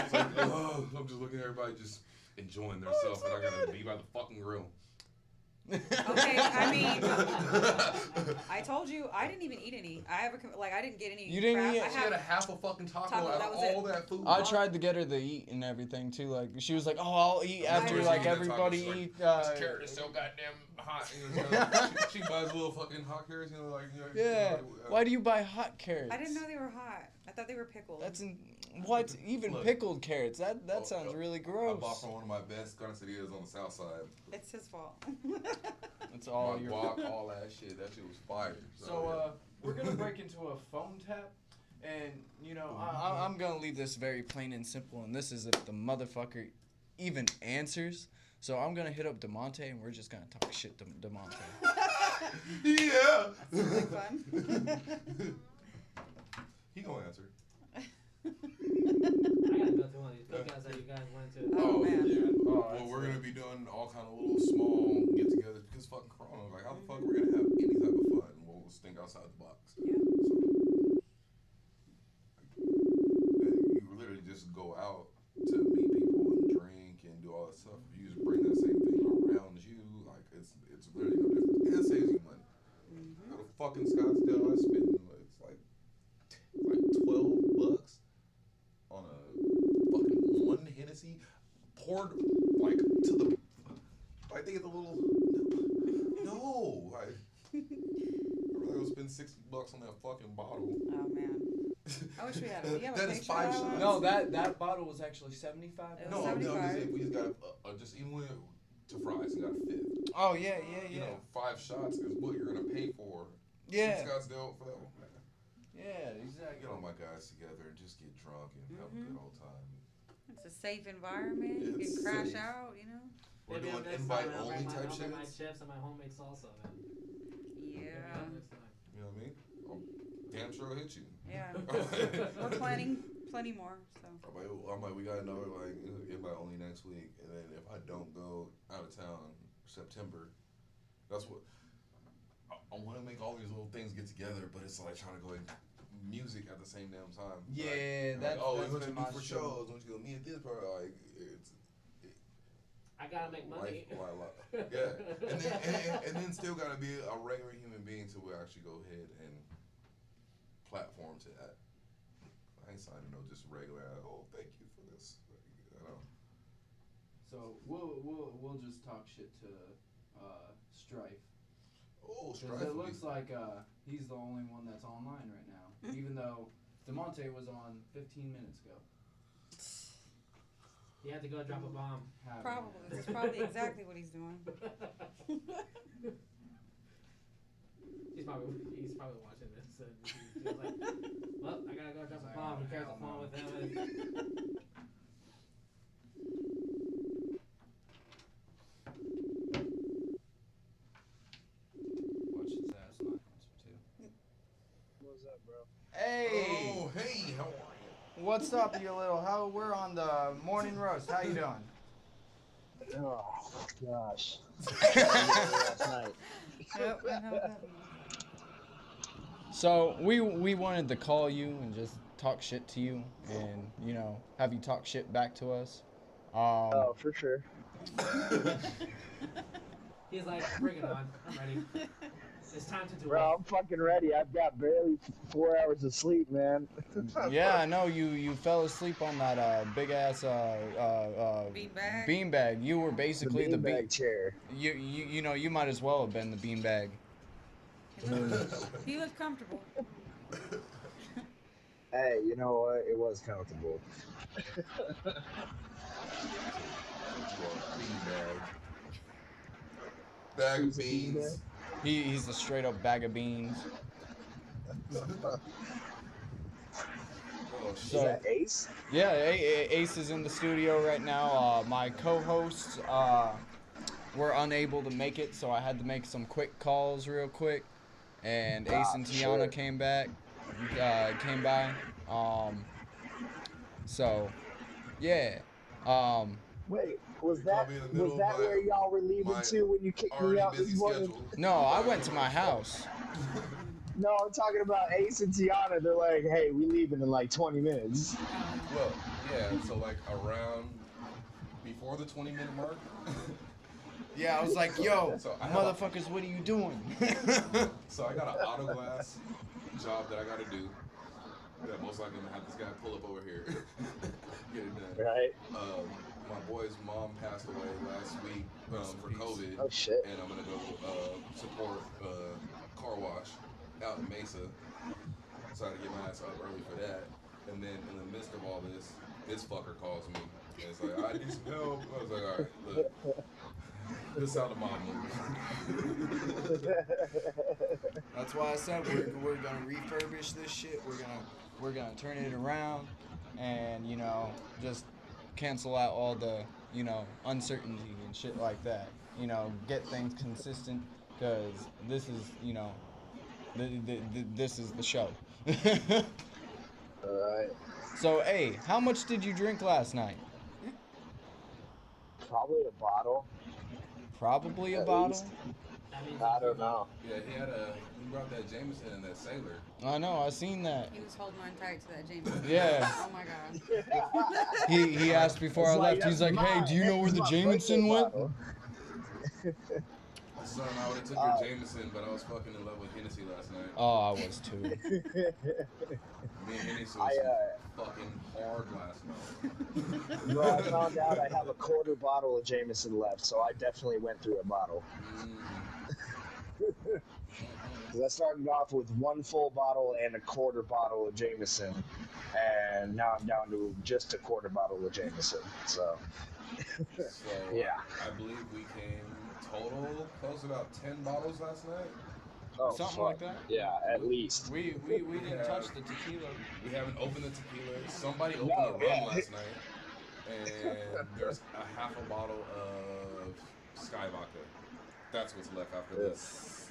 It's like, oh, I'm just looking at everybody just enjoying themselves, and I gotta be by the fucking grill. Okay, I mean, I told you I didn't even eat any. I didn't get any. You didn't crab. eat- I She had a have, half a fucking taco Taco, out that of was it. all that food. I tried to get her to eat and everything too. Like she was like, "Oh, I'll eat after Never like seen that taco. everybody She's like, eat." This carrot is so goddamn hot. She buys little fucking hot carrots, Yeah. Why do you buy hot carrots? I didn't know they were hot. I thought they were pickled. What? Even Look. pickled carrots? That sounds really I gross. bought from one of my best carnicerias on the south side. It's his fault. It's all My your. guac, all that shit. That shit was fire. So we're gonna break into a phone tap, and I'm gonna leave this very plain and simple. And this is if the motherfucker even answers. So I'm gonna hit up DeMonte, and we're just gonna talk shit to DeMonte. yeah. That's really fun. He gonna answer. I gotta go to one of these cookouts that you guys went to. Oh, man. Yeah. Well, we're gonna be doing all kind of little small get-togethers because fucking Corona. Like, how the fuck we're gonna have any type of fun? We'll just think outside the box. Yeah. So, you literally just go out to meet people and drink and do all that stuff. You just bring that same thing around you. Like, it's literally no different. And it saves you money. Go to fucking Scottsdale. I spend like $12 on a fucking one Hennessy poured like to the. I think it's a little. No, I'd rather go spend $60 on that fucking bottle. Oh man. I wish we had. Do you have a That is picture 5 of shots. one? No, that bottle was actually $75. It was No, I'm just 75. saying we just got just even with to fries, you got a fifth. Oh yeah. You know, 5 shots is what you're gonna pay for. Yeah. In Scottsdale for that one. Yeah, exactly. Get all my guys together and just get drunk and have a good old time. It's a safe environment. You It's can crash safe. out. We're Maybe doing next invite time I'll only bring type I'll bring my shit. chips and my homemade salsa, man. Yeah. Next time. You know what I mean? I'm damn sure I'll hit you. Yeah. We're planning plenty more. So. I'm like, we got another invite only next week, and then if I don't go out of town September, that's what I want to make all these little things get together, but it's like trying to go in music at the same damn time. Yeah, like, that's what been you my do for struggle. shows? What you go meet at this part? Like it's I gotta make money. life, yeah, and then still gotta be a regular human being till we actually go ahead and platform to that. I ain't signing no just regular. Oh, thank you for this. You know. So we'll just talk shit to Strife. Oh, Because Strife. it looks like he's the only one that's online right now, even though DeMonte was on 15 minutes ago. You had to go drop a bomb. Probably. That's probably exactly what he's doing. He's probably watching this. And he's like, well, I gotta go drop a bomb. He carries a phone with him. What's up, you little hoe? We're on the morning roast. How you doing? Oh gosh. Last night. Yep, I know that. So we wanted to call you and just talk shit to you, and you know, have you talk shit back to us. Oh, for sure. He's like, bring it on. I'm ready. It's time to do Bro, it. I'm fucking ready. I've got barely 4 hours of sleep, man. Yeah, I know you fell asleep on that big ass Beanbag? beanbag. You were basically the beanbag chair. You know, you might as well have been the beanbag. He looked comfortable. Hey, you know what? It was comfortable. Bag of beans. He's a straight up bag of beans. Oh, Is So that Ace? yeah, Ace is in the studio right now. My co-hosts were unable to make it, so I had to make some quick calls real quick. And Ace and Tiana sure. came by. So yeah. Wait, was You that caught me in the middle of where y'all were leaving my to when you kicked me already out busy this morning? schedule. No, I went to my house. No, I'm talking about Ace and Tiana. They're like, hey, we leaving in like 20 minutes. Well, yeah, so like around before the 20-minute mark. Yeah, I was like, yo, So I have motherfuckers, what are you doing? So I got an auto glass job that I got to do. That most likely I'm gonna have this guy pull up over here, get it done. Right? My boy's mom passed away last week for COVID, Oh, shit. and I'm gonna go support car wash out in Mesa. So I had to get my ass up early for that. And then in the midst of all this, this fucker calls me. And it's like, I need some help. I was like, all right, look. This is how the mom moves. That's why I said we're gonna refurbish this shit. We're gonna turn it around, and you know, just cancel out all the, you know, uncertainty and shit like that. You know, get things consistent, because this is, you know, this is the show. Alright. So, hey, how much did you drink last night? Probably a bottle. Probably a At bottle. least. That means I don't know. Yeah, he brought that Jameson and that Sailor. I know, I seen that. He was holding on tight to that Jameson. Yeah. Oh my god. He asked before I It's left. He's like, that's hey, do you know where the my Jameson birthday went? bottle. Son, I would have took your Jameson, but I was fucking in love with Hennessy last night. Oh, I was too. Me and Hennessy was fucking hard last night. Bro, I found out I have a quarter bottle of Jameson left, so I definitely went through a bottle. Because I started off with one full bottle and a quarter bottle of Jameson, and now I'm down to just a quarter bottle of Jameson. So, yeah. I believe we came total close to about 10 bottles last night. Oh, Something fuck. like that. Yeah, at least. We didn't touch the tequila. We haven't opened the tequila. Somebody opened No, the rum yeah. last night. And there's a half a bottle of Sky Vodka. That's what's left after this.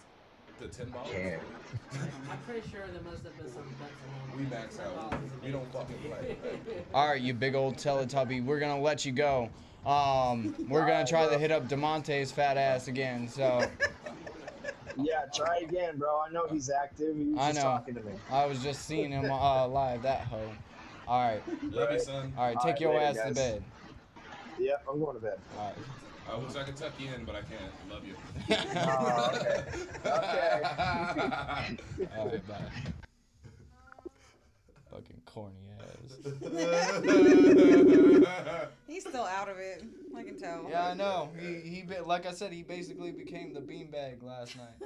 The 10 bottles? Damn. I'm pretty sure there must have been some bets along We the way. max 10 out. bottles is We don't amazing. fucking play. All right, you big old Teletubby. We're gonna let you go. We're gonna try to hit up Demonte's fat ass again. So Yeah, try again, bro. I know he's active. He was I just know. talking to me. I was just seeing him live. That hoe. All right, Love you, son. all right. All Take right, your later, ass to guys. bed. Yep, I'm going to bed. All right. I wish I could tuck you in, but I can't. Love you. Oh, okay. Okay. All right, bye. Fucking corny ass. He's still out of it. I can tell. Yeah, I know. Like I said, he basically became the beanbag last night.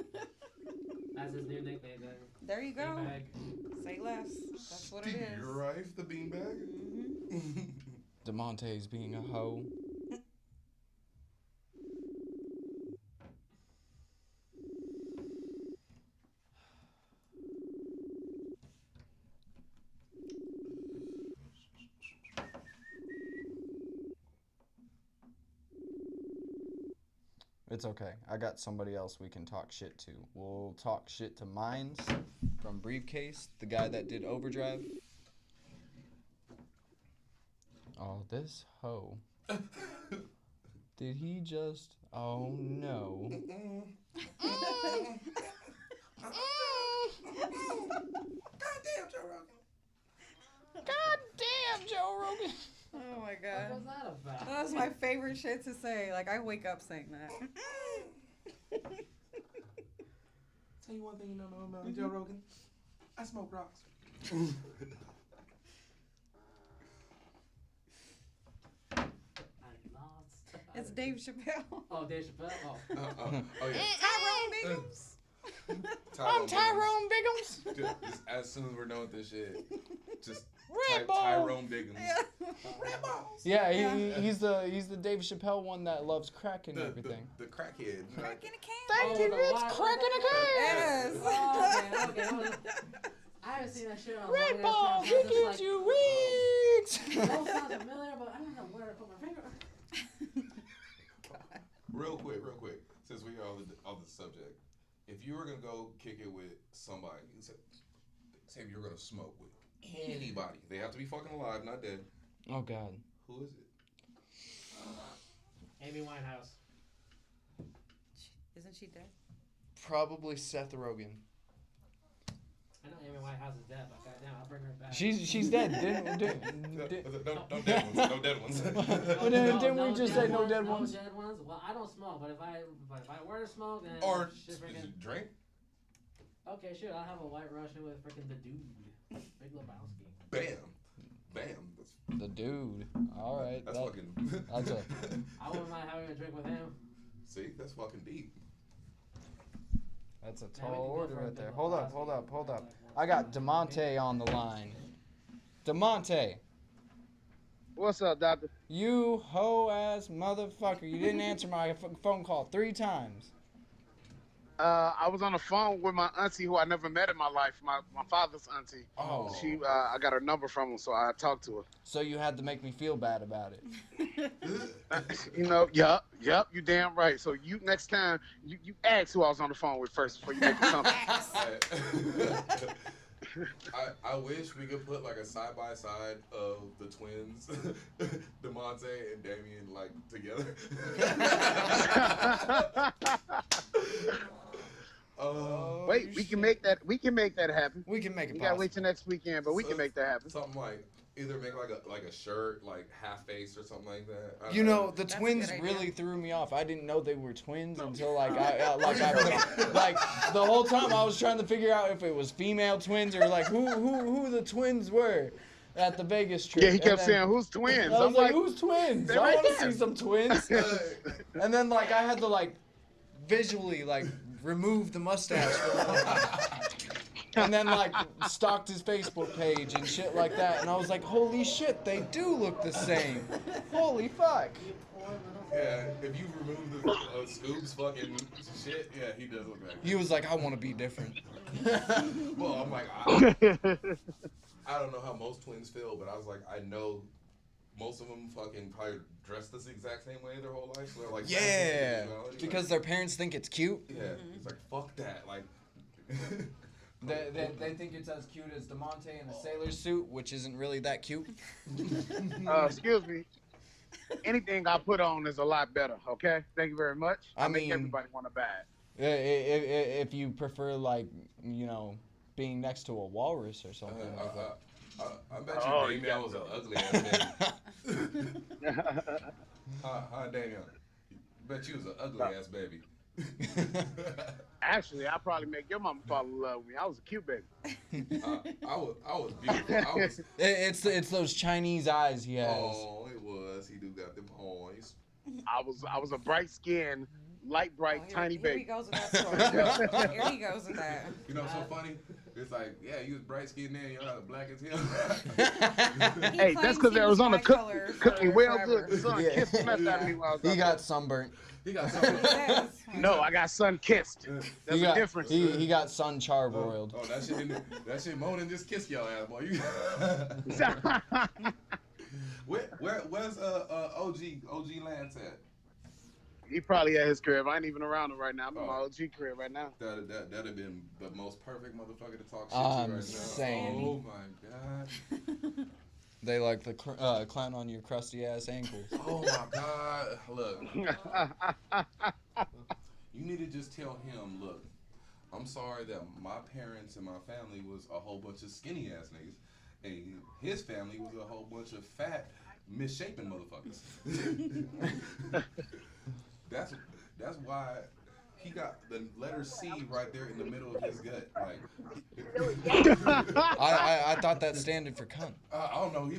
That's his new nickname, then. There you go. Beanbag. Say less. That's what it is. Steve Rife, the beanbag? Mhm. Demonte's being a hoe. It's okay. I got somebody else we can talk shit to. We'll talk shit to Mines from Briefcase, the guy that did Overdrive. Oh, this hoe. Did he just? Oh no. Goddamn, Joe Rogan. Goddamn, Joe Rogan. Oh my What god. was that about? That was my favorite shit to say. Like, I wake up saying that. Tell you one thing you don't know about Joe Rogan. I smoke rocks. I lost. It's Dave Chappelle. Oh, Dave Chappelle. Oh. Oh yeah. Tyrone Biggums. I'm Tyrone Biggums. Just as soon as we're done with this shit, just Red ball. Tyrone Biggums. Yeah. Red balls. Yeah, he's the Dave Chappelle one that loves crack and everything. The crackhead. Crack in a can. Thank you, it's crack in a can. Yes. Oh, okay. I haven't seen that shit on Red long ball, ass he time, so gives I was you wigs. like, that sounds familiar, but I don't know where to put my finger. Real quick, since we are on the subject, if you were gonna go kick it with somebody, say if you're gonna smoke with anybody, they have to be fucking alive, not dead. Oh God. Who is it? Amy Winehouse. Isn't she dead? Probably Seth Rogen. I know Amy Winehouse is dead, but goddamn, I'll bring her back. She's dead. No dead ones. Didn't we just say no dead ones? No dead ones. Well, I don't smoke, but if I were to smoke, then Or shit freaking. drink. Okay, sure. I'll have a White Russian with freaking the dude, Big Lebowski. Bam. That's The dude. All right. that's fucking. That's a. I wouldn't mind having a drink with him. See, that's fucking deep. That's a Man, we tall can go order for a right there. Big Hold up. Lebowski. I got DeMonte on the line. DeMonte, What's up, doctor? you hoe ass motherfucker! You didn't answer my phone call 3 times. I was on the phone with my auntie who I never met in my life, my father's auntie. Oh. She, I got her number from him, so I talked to her. So you had to make me feel bad about it. You know, yup, you damn right. So you next time you ask who I was on the phone with first before you make a comment. I wish we could put like a side by side of the twins, DeMonte and Damien, like together. Wait, we can make that. We can make that happen. We can make it We gotta possible. wait till next weekend, but we can make that happen. Something like either make like a shirt, like half face or something like that. I don't You know, the That's a twins good idea. really threw me off. I didn't know they were twins until like like the whole time I was trying to figure out if it was female twins or like who the twins were at the Vegas trip. Yeah, he And kept then saying, "Who's twins?" I was I'm like, like, who's twins? they're I right want to there. see some twins. And then like I had to like visually like remove the mustache. And then like stalked his Facebook page and shit like that, and I was like, "Holy shit, they do look the same! Holy fuck!" Yeah, if you remove the Scoop's fucking shit, yeah, he does look like. He was like, "I want to be different." Well, I'm like, I don't know how most twins feel, but I was like, I know most of them fucking probably dress the exact same way their whole life. So they're like, Yeah, like, because their parents think it's cute. yeah, it's like fuck that, like. They think it's as cute as DeMonte in a sailor suit, which isn't really that cute. excuse me. Anything I put on is a lot better. Okay, thank you very much. I make mean- everybody want to buy it. If you prefer, like, you know, being next to a walrus or something like that. I bet you Oh, Damien yeah. was an ugly ass baby. Hi, Damien. Bet you was an ugly ass baby. Actually, I probably make your mama fall in love with me. I was a cute baby. I was beautiful. I was. It's those Chinese eyes he has. Oh, it was. He do got them eyes. I was a bright skinned, light bright, Oh, tiny here he baby. goes with that story. Here he goes with that. You know what's so funny? It's like, yeah, you was bright skinned then, you're not black as hell. He Hey, claims that's because he was Arizona my cooked color me well forever. good. The sun Yeah. kissed the mess out of me while I was He up got sunburnt. He got He something. says. No, I got sun kissed. There's a difference. He got sun charbroiled. Oh, that shit more than just kiss your ass, boy. You where's OG Lance at? He probably at his crib. I ain't even around him right now. I'm in my Oh. OG crib right now. That'd have been the most perfect motherfucker to talk shit to right now. Saying. Oh my god. They like the clown on your crusty ass ankles. Oh my God! Look, you need to just tell him, look, I'm sorry that my parents and my family was a whole bunch of skinny ass niggas, and his family was a whole bunch of fat, misshapen motherfuckers. That's why he got the letter C right there in the middle of his gut. Like, I thought that standard for cunt. I don't know.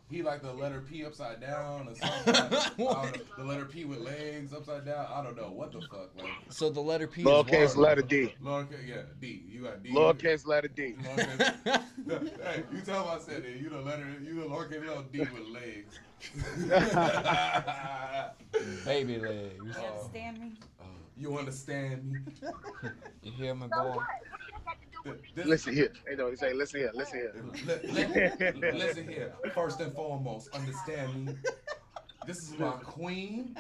He like the letter P upside down or something. I don't know, the letter P with legs upside down. I don't know what the fuck. Like, so the letter P. Lowercase letter D. Lowercase, yeah, D. You got D. Lowercase letter D. Hey, you tell him I said it. You the lowercase little D with legs. Baby legs. You understand me? You understand me? You hear me, boy? Listen here. Hey, no, he say, listen here, listen here. Listen here. First and foremost, understand me. This is my queen.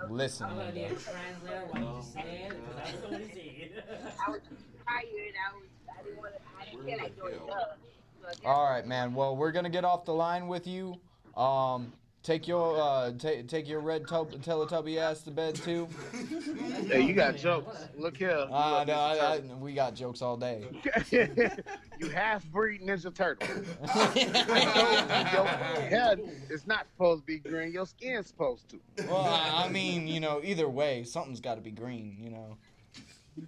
Listen. I'm gonna need a translator while you saying it, because I don't know what he's saying. I was tired. I didn't feel like doing stuff. All right, man. Well, we're gonna get off the line with you. Take your take your red Teletubby ass to bed too. Hey, you got jokes. Look here. We got jokes all day. You half-breed Ninja Turtle. Your head is not supposed to be green. Your skin's supposed to. Well, I mean, either way, something's got to be green,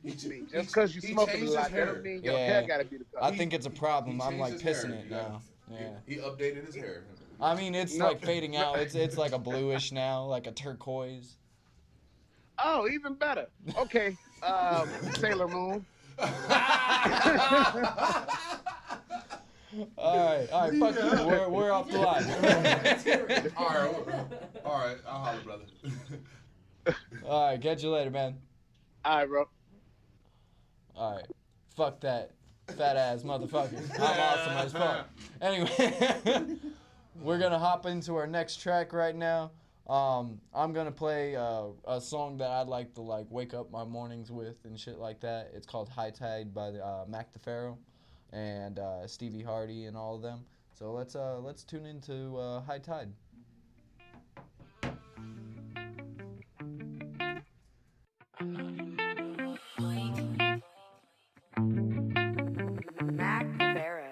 Just because you smoking a lot, that don't mean your hair got to be the color. I think it's a problem. I'm like pissing it now. Yeah. He updated his hair. I mean, it's like fading out. It's like a bluish now, like a turquoise. Oh, even better. Okay, Sailor Moon. All right, fuck you. We're off the line. all right, I'll holler, brother. All right, catch you later, man. All right, bro. All right, fuck that fat ass motherfucker. I'm awesome as fuck. Anyway, we're gonna hop into our next track right now. I'm gonna play a song that I'd like to wake up my mornings with and shit like that. It's called High Tide by Mac DeFaro and Stevie Hardy and all of them. So let's tune into High Tide. Mac DeFaro.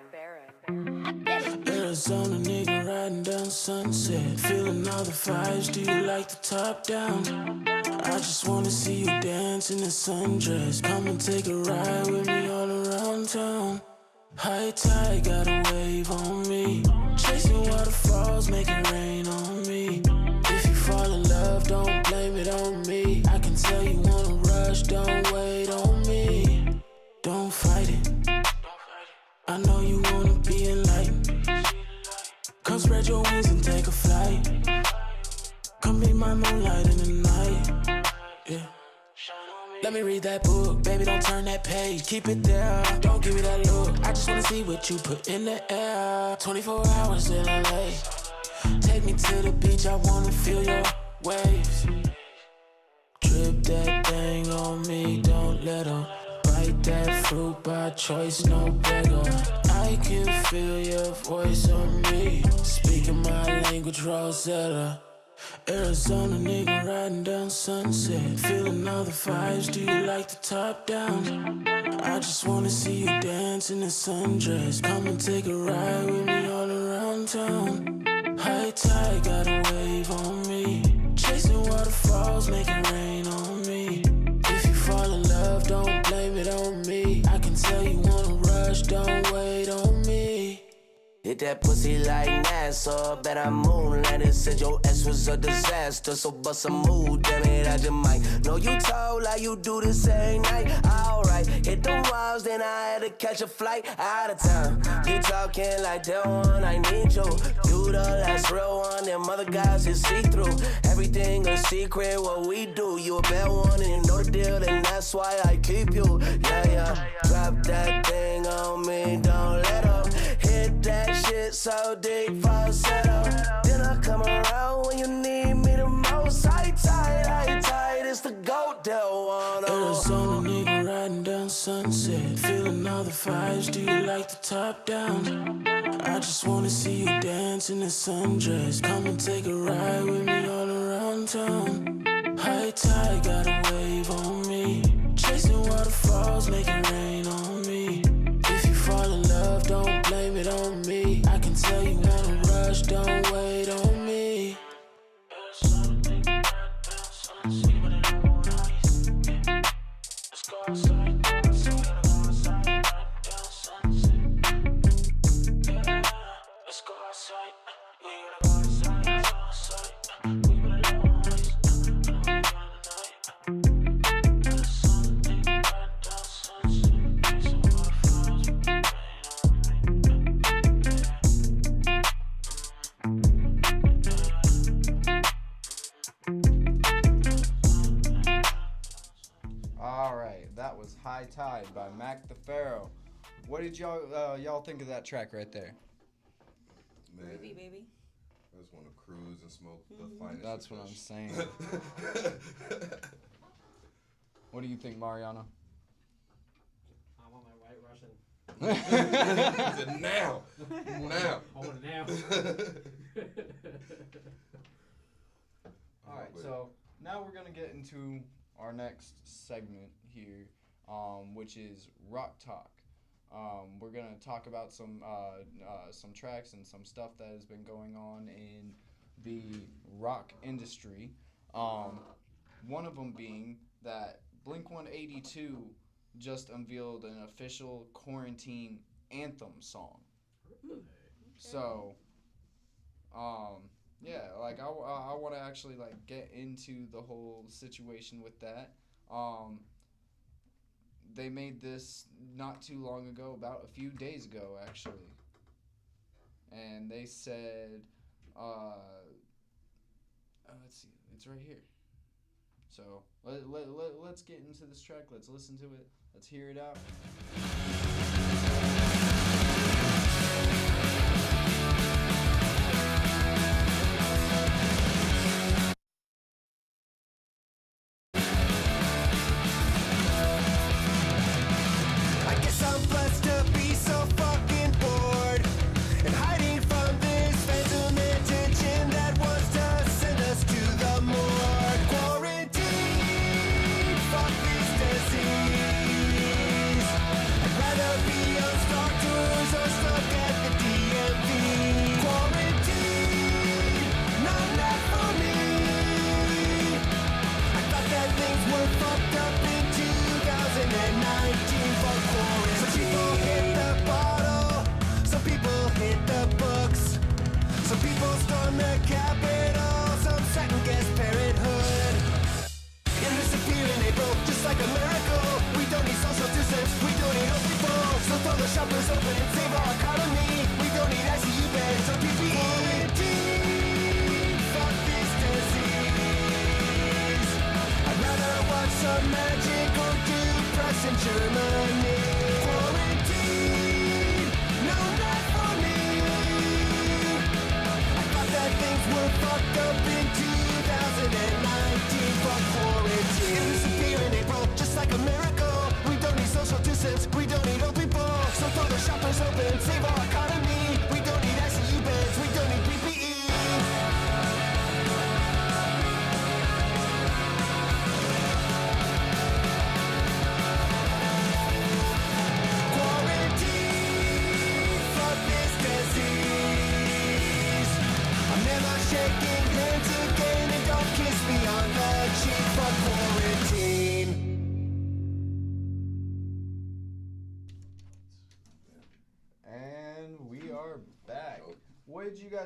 Arizona nigga riding down Sunset, feeling all the vibes. Do you like the top down? I just wanna see you dance in a sundress. Come and take a ride with me all around town. High tide got a wave on me, chasing waterfalls, making rain on me. If you fall in love, don't blame it on me. I can tell you wanna rush, don't wait on me. Don't fight it. I know you wanna be enlightened. Come spread your wings and take a flight. Come be my moonlight in the night. Yeah. Let me read that book, baby, don't turn that page. Keep it there, don't give me that look. I just wanna see what you put in the air. 24 hours in LA. Take me to the beach, I wanna feel your waves. Drip that thing on me, don't let her bite that fruit by choice, no beggar. I can feel your voice on me, speaking my language, Rosetta. Arizona nigga riding down Sunset, feeling all the vibes. Do you like the top down? I just wanna see you dance in a sundress. Come and take a ride with me all around town. High tide got a wave on me, chasing waterfalls, making rain on me. If you fall in love, don't blame it on me. I can tell you wanna rush, don't wait on me. Hit that pussy like NASA, bet I moonlighted. Said your ex was a disaster, so bust a move, damn it, I just might. Know you told like you do this every night. Alright, hit them walls, then I had to catch a flight out of town. You talking like that one, I need you. You the last real one, them other guys is see-through. Everything a secret, what we do. You a bad one and you know the deal, and that's why I keep you. Yeah. Drop that thing on me, don't let up. Hit that shit so deep, falsetto. Then I come around when you need me the most. High tide, it's the goat that wanna. Arizona nigga riding down Sunset, feeling all all the vibes, do you like the top down? I just wanna see you dance in a sundress. Come and take a ride with me all around town. High tide got a wave on me. Chasing waterfalls, making rain on me. If you fall in love, don't blame it on me. I can tell you wanna rush, don't wait on me. Let's go outside. That was High Tide by Mac the Pharaoh. What did y'all think of that track right there? Man, Groovy, baby. I just want to cruise and smoke the finest. That's what I'm saying. What do you think, Mariana? I want my White Russian. He said, now. I want it now. All right, so now we're gonna get into our next segment here, which is Rock Talk. We're gonna talk about some tracks and some stuff that has been going on in the rock industry. One of them being that Blink-182 just unveiled an official quarantine anthem song. So, yeah, like I want to actually like get into the whole situation with that. They made this not too long ago, about a few days ago actually, and they said, let's see, it's right here. So let's get into this track. Let's listen to it. Let's hear it out.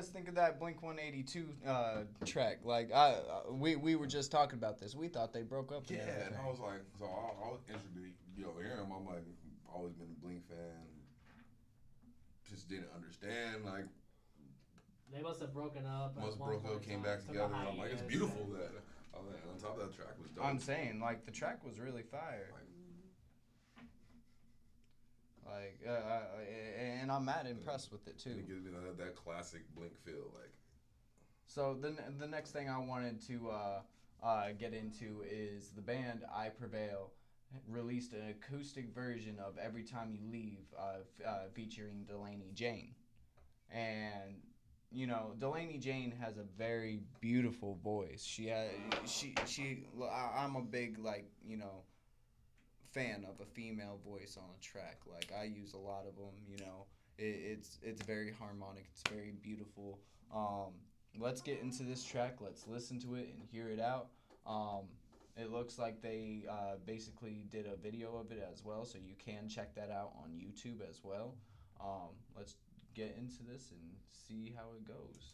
Think of that Blink-182 track. Like we were just talking about this. We thought they broke up. Yeah, and I was like, so I was interested to hear him. I'm like, always been a Blink fan. Just didn't understand. Like they must have broken up. Came back together. And I'm like, it's beautiful that. On top of that track was dope. I'm saying, like, the track was really fire. And I'm mad impressed with it too. It gives me that classic Blink feel, like. So the next thing I wanted to get into is the band I Prevail released an acoustic version of "Every Time You Leave," featuring Delaney Jane, and Delaney Jane has a very beautiful voice. I'm a big fan of a female voice on a track. Like I use a lot of them. It's very harmonic. It's very beautiful. Let's get into this track. Let's listen to it and hear it out. It looks like they basically did a video of it as well, so you can check that out on YouTube as well. Let's get into this and see how it goes.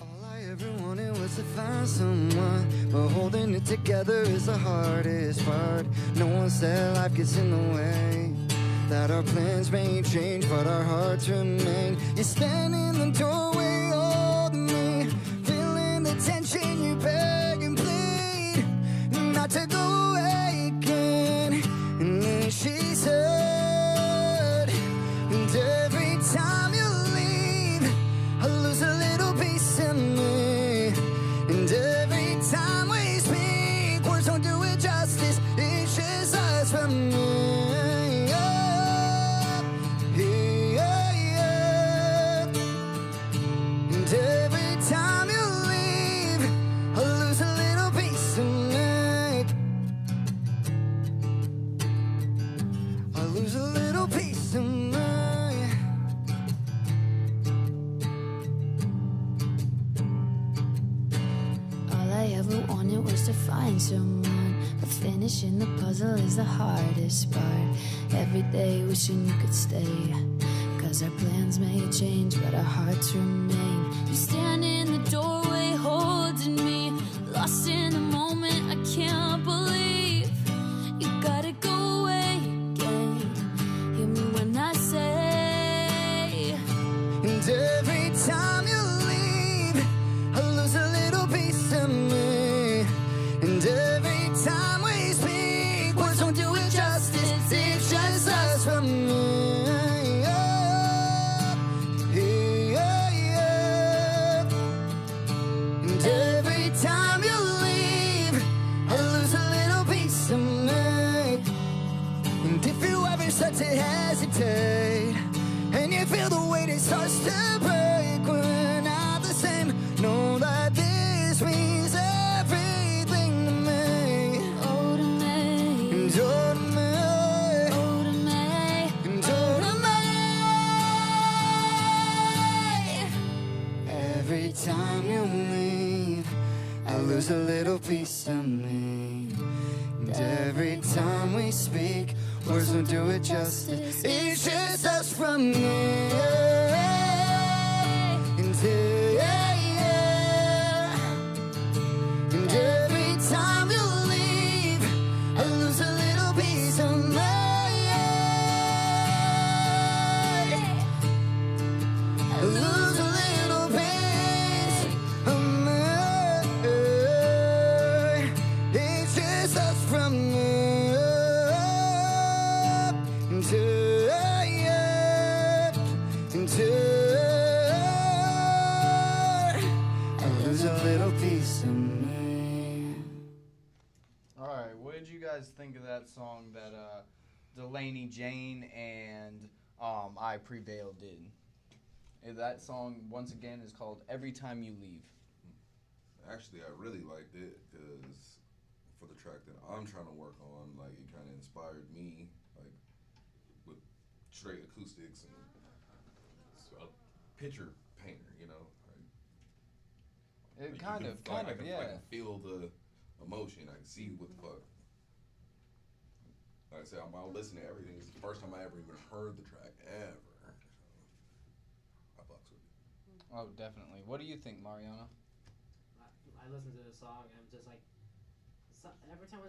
All I ever wanted was to find someone, but holding it together is the hardest part. No one said life gets in the way, that our plans may change, but our hearts remain. You stand in the doorway holding me, feeling the tension, you beg and plead not to go away again. And then she said, and every time you leave, I lose a little piece of me. And every time we speak, words don't do it justice. It's just us from me. And every time you leave, I lose a little piece of me. I lose a little piece of me. All I ever wanted was to find someone, but finishing the puzzle is the hardest part. Every day wishing you could stay, 'cause our plans may change, but our hearts remain. You stand in the doorway holding me, lost in the moment, I can't believe you gotta go away again. Hear me when I say, And every time you leave, I lose a little piece of me. And every time we speak, words don't do it justice. It's just us from me. And every time you leave, I lose a little piece of me. And if you ever start to hesitate, and you feel the weight it starts to break, we're not the same. Know that this means everything to me. oh to me, And oh to me, oh to me, and oh to me. Every time you leave, I lose a little piece of me. And every time we speak, words don't do it justice. It's just us from me. And and every time you leave, I lose a little piece of me. I lose a little piece of me. It's just us from me. I lose a little piece of me. All right, what did you guys think of that song that Delaney Jane and I Prevail did? That song, once again, is called "Every Time You Leave." Actually, I really liked it because for the track that I'm trying to work on, like it kind of inspired me, like with straight acoustics and a picture painter, It Like, kind you of, can, I yeah. can feel the emotion. I can see what the fuck. Like I said, I'm listening to everything. It's the first time I ever even heard the track ever. I fucks with it. Oh, definitely. What do you think, Mariana? I listen to the song and I'm just like, every time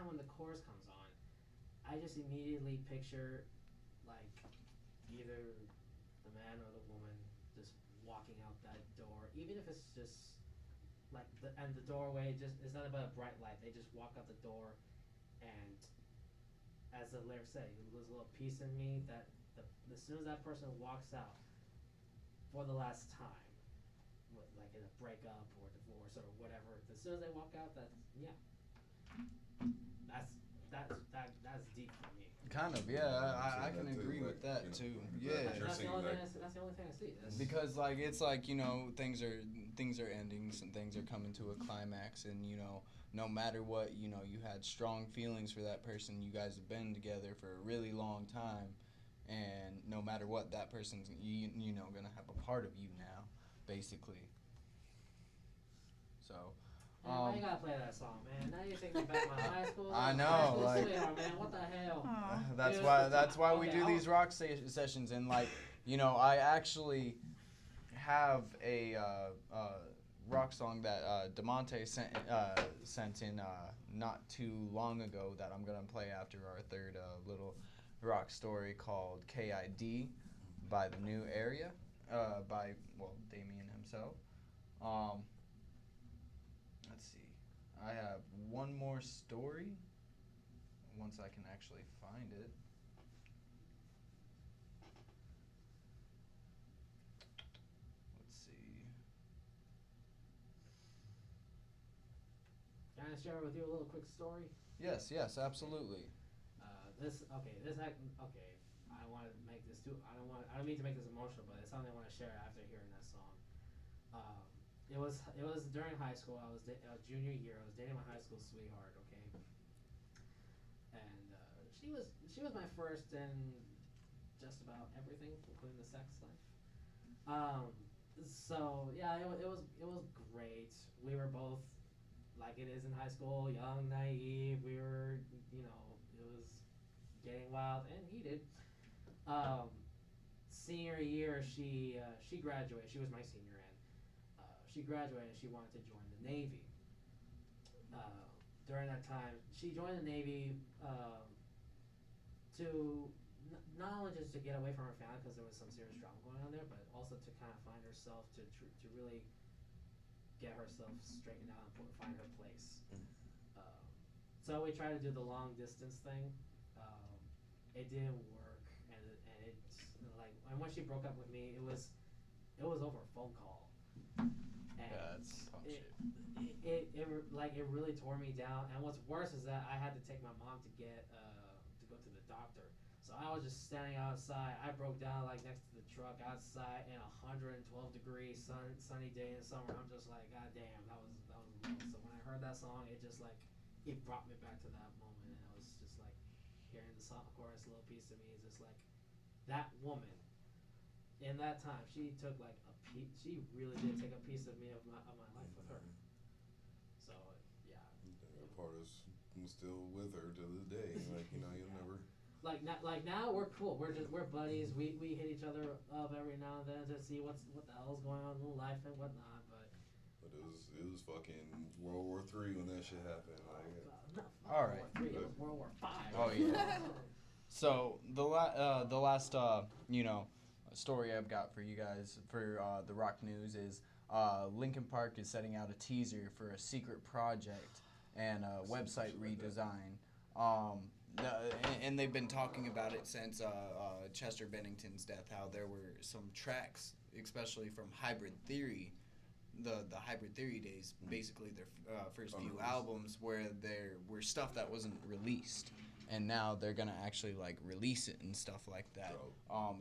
when the chorus comes on, I just immediately picture like either the man or the woman just walking out that door, even if it's just like the doorway just it's not about a bright light. They just walk out the door, and as the lyrics say, there's a little piece in me that as soon as that person walks out for the last time, like in a breakup or divorce or whatever, as soon as they walk out, that's that's deep for me. Kind of, yeah. I can agree with that too. Yeah. That's the only thing I see. Because like it's like, you know, things are ending, some things are coming to a climax, and you know, no matter what, you know, you had strong feelings for that person. You guys have been together for a really long time, and no matter what, that person's you know gonna have a part of you now, basically. So. Man, why you gotta play that song, man? Now you take me back to my high school. I know, high school like. sweetheart, man, what the hell? That's why we do these rock sessions, and like, you know, I actually have a rock song that DeMonte sent in not too long ago that I'm gonna play after our third little rock story called KID by The New Area, by Damien himself. Let's see. I have one more story once I can actually find it. Let's see. Can I share with you a little quick story? Yes, absolutely. I want to make this too. I don't mean to make this emotional, but it's something I want to share after hearing that song. It was during high school. I was junior year. I was dating my high school sweetheart. Okay, and she was my first in just about everything, including the sex life. So yeah, it was great. We were both like it is in high school, young, naive. We were, you know, it was getting wild and heated. Senior year, she graduated. She was my senior, and she graduated and she wanted to join the Navy. During that time, she joined the Navy to not only just to get away from her family because there was some serious drama going on there, but also to kind of find herself, to really get herself straightened out and find her place. So we tried to do the long distance thing. It didn't work, and when she broke up with me, it was over a phone call. And yeah, that's it really tore me down. And what's worse is that I had to take my mom to go to the doctor. So I was just standing outside. I broke down like next to the truck outside in 112 degree sunny day in summer. I'm just like, God damn, that was low. So when I heard that song, it just like it brought me back to that moment, and I was just like hearing the song chorus, a little piece of me is just like that woman. In that time, she took like she really did take a piece of me of my life with her. So yeah. That part is still with her to this day. Like, you know, you'll never. Like now we're cool. We're buddies. We hit each other up every now and then to see what the hell's going on in life and whatnot. But it was fucking World War III when that shit happened. Like, all right. It was World War V. Oh yeah. So the last you know, story I've got for you guys for the rock news is Linkin Park is setting out a teaser for a secret project and a website redesign. And they've been talking about it since Chester Bennington's death, how there were some tracks, especially from Hybrid Theory, the Hybrid Theory days, basically their first few albums, where there were stuff that wasn't released. And now they're going to actually like release it and stuff like that.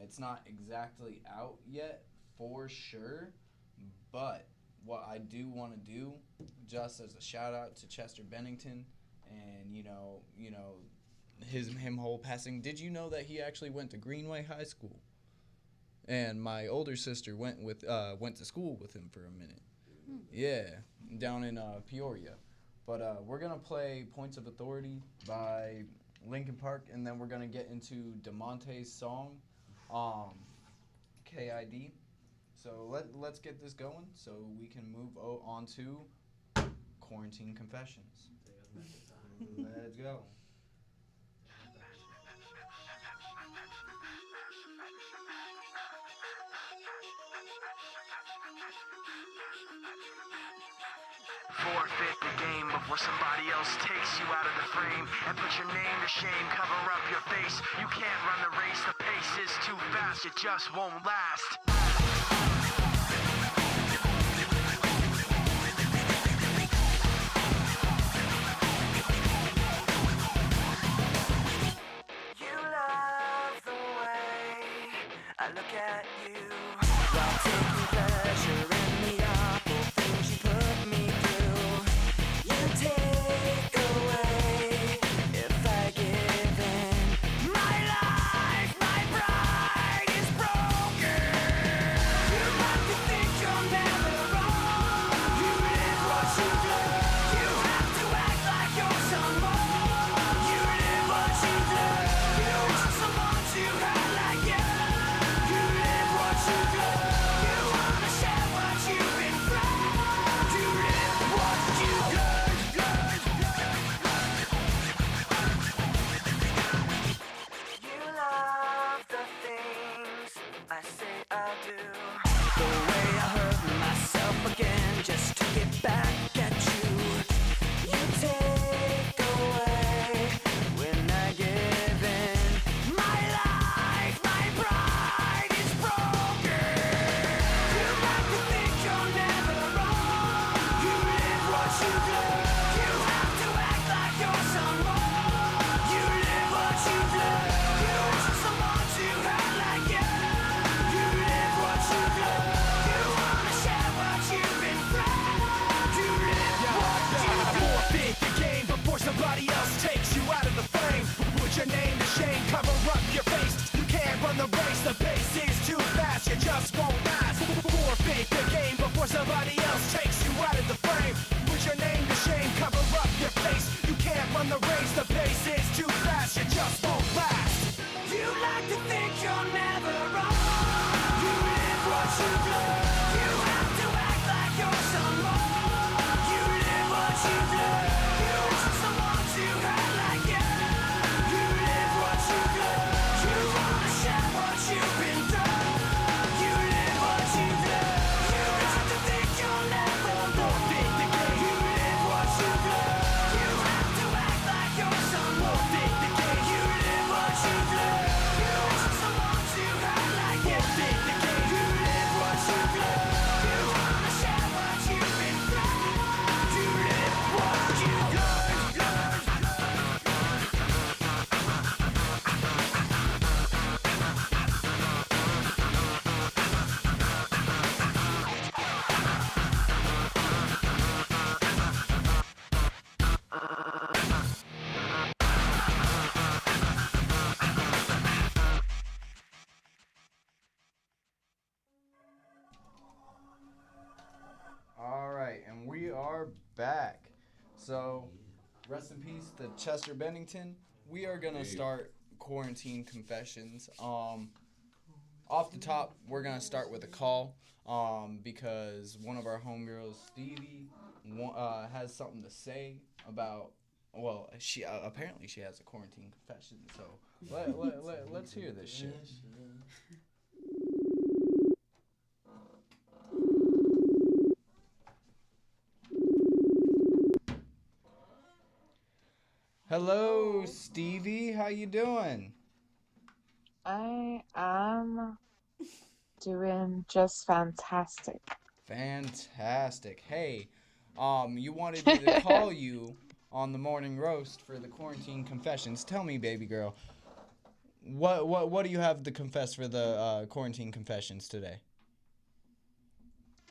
It's not exactly out yet for sure, but what I do want to do, just as a shout out to Chester Bennington and, you know, him whole passing. Did you know that he actually went to Greenway High School? And my older sister went to school with him for a minute. Yeah, down in Peoria. But we're gonna play "Points of Authority" by Linkin Park, and then we're gonna get into DeMonte's song, KID. So let's get this going so we can move on to Quarantine Confessions. Let's go. 450 game before somebody else takes you out of the frame and put your name to shame, cover up your face. You can't run the race, the pace is too fast, it just won't last. look at you while taking pleasure in the awful things you put me through. You take away if I give in. My life, my pride is broken. You like to think you're never wrong. You live what you do. You have to act like you're someone. You live what you do. You want someone to have like you. You live what you do. You wanna share what you've been through. You live what you do. You love the things I say I do. The way I hurt myself again just to get back at you. You take away when I give in. My life, my pride is broken. You like to think you're never wrong. You live what you do. You have to act like you're someone. You live what you do. You want someone to have like you. You live what you do. You wanna share what you've been through. You live what you do. Forfeit the game before somebody else takes you out of the frame. Put your name to shame, cover up your face. You can't run the race, the pace is too fast, you just won't last. Forfeit the game before somebody else takes you out of the frame. Put your name to shame, cover up your face. You can't run the race, the pace is too fast, you just won't last. You like to think you're never wrong. You live what you do. You have to act like you're someone. You live what you do. You want someone to have like you. You live what you do. You wanna share what you've been through. You live what you do. You like to think you're never wrong. You live what you do. You have to act like you're someone. You live what you do. You want someone to have like you. You live what you do. You wanna share what you've been through. You live what you do. All right, and we are back. So, rest in peace to Chester Bennington. We are gonna start quarantine confessions. Off the top, we're gonna start with a call. Because one of our homegirls, Stevie, has something to say about. Well, she apparently she has a quarantine confession. So let's hear this shit. Hello, Stevie. How you doing? I am doing just fantastic. Fantastic. Hey, you wanted me to call you on the morning roast for the quarantine confessions. Tell me, baby girl, what do you have to confess for the quarantine confessions today?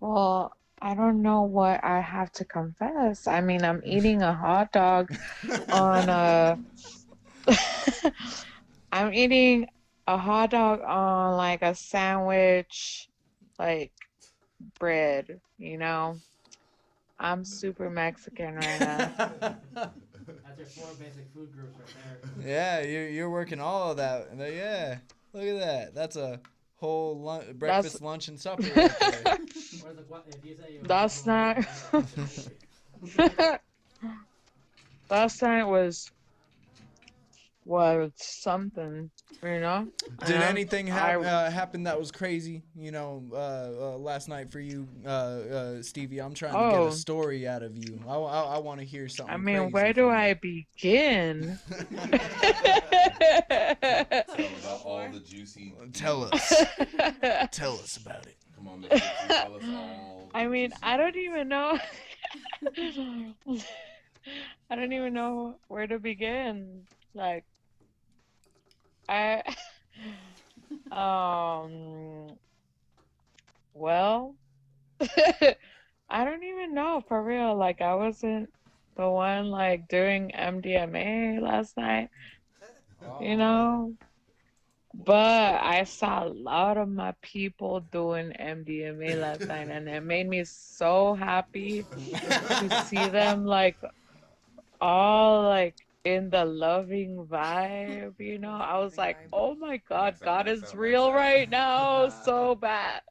Well, I don't know what I have to confess. I mean, I'm eating a hot dog on a I'm eating a hot dog on like a sandwich, like bread, you know? I'm super Mexican right now. That's your 4 basic food groups right there. Yeah, you're working all of that. Yeah, look at that. That's a whole breakfast, lunch, and supper. Right there. Last night, last night was something, you know. Did anything happen that was crazy? You know, last night for you, Stevie. I'm trying to get a story out of you. I want to hear something. I mean, crazy where do I begin? All the juicy. Tell us. Tell us about it. Come on, Miss Gypsy, tell us all. I mean, I don't even know. I don't even know where to begin. Like, Well, I don't even know for real. Like I wasn't the one like doing MDMA last night, you know. But I saw a lot of my people doing MDMA last night, and it made me so happy to see them like all like in the loving vibe, you know. I was like, oh my God, God is real right now, so bad.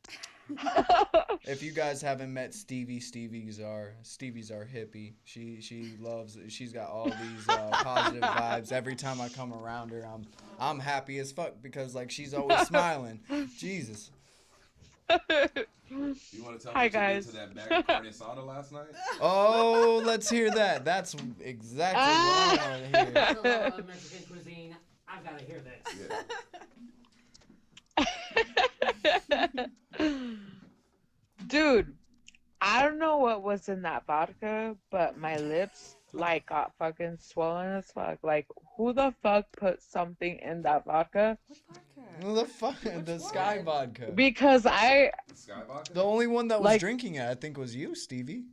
If you guys haven't met Stevie, Stevie's our hippie. She's got all these positive vibes. Every time I come around her, I'm happy as fuck because like she's always smiling. Jesus. You want to tell me what you did to that bag of carne asada last night? Oh, let's hear that. That's exactly what I want to hear. That's a lot of Mexican cuisine. I've got to hear this. Dude, I don't know what was in that vodka, but my lips like got fucking swollen as fuck. Like, who the fuck put something in that vodka? Who the fuck? The Sky vodka. Because The Sky vodka? The only one that was Like- drinking it, I think, was you, Stevie.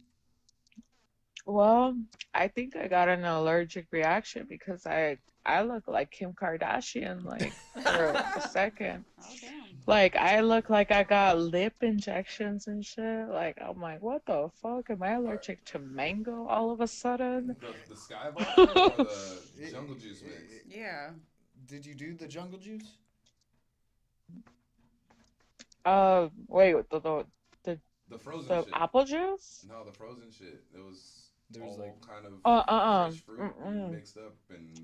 Well, I think I got an allergic reaction because I look like Kim Kardashian, like, for a second. Like, I look like I got lip injections and shit. Like, I'm like, what the fuck? Am I allergic to mango all of a sudden? The Sky vodka or the Jungle Juice mix? Yeah. Did you do the Jungle Juice? Wait, The frozen the shit. apple juice? No, the frozen shit. There was all like kind of fresh fresh fruit mixed up and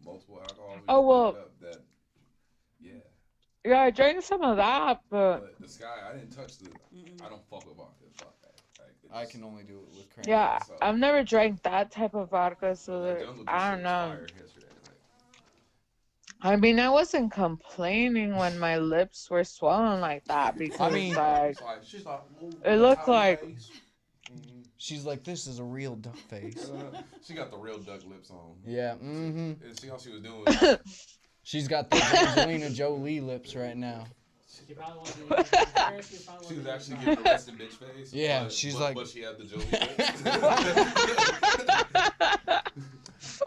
multiple alcohols. Oh, well- That, yeah. Yeah, I drank some of that, but But the Sky, I didn't touch the. I don't fuck with vodka. Fuck that. Like, I can only do it with cranberry. yeah, so- I've never drank that type of vodka, so that there, Jungle Juice I shit don't was know. fire yesterday. I mean, I wasn't complaining when my lips were swollen like that because, mean- like, She's like, it looked like, She's like, this is a real duck face. she got the real duck lips on. Yeah, mm-hmm. And see how she was doing. She's got the Angelina Jolie lips right now. She probably wasn't even prepared. She probably She was wasn't actually even getting the resting bitch face. Yeah, but, she's but, like- But she had the Jolie lips.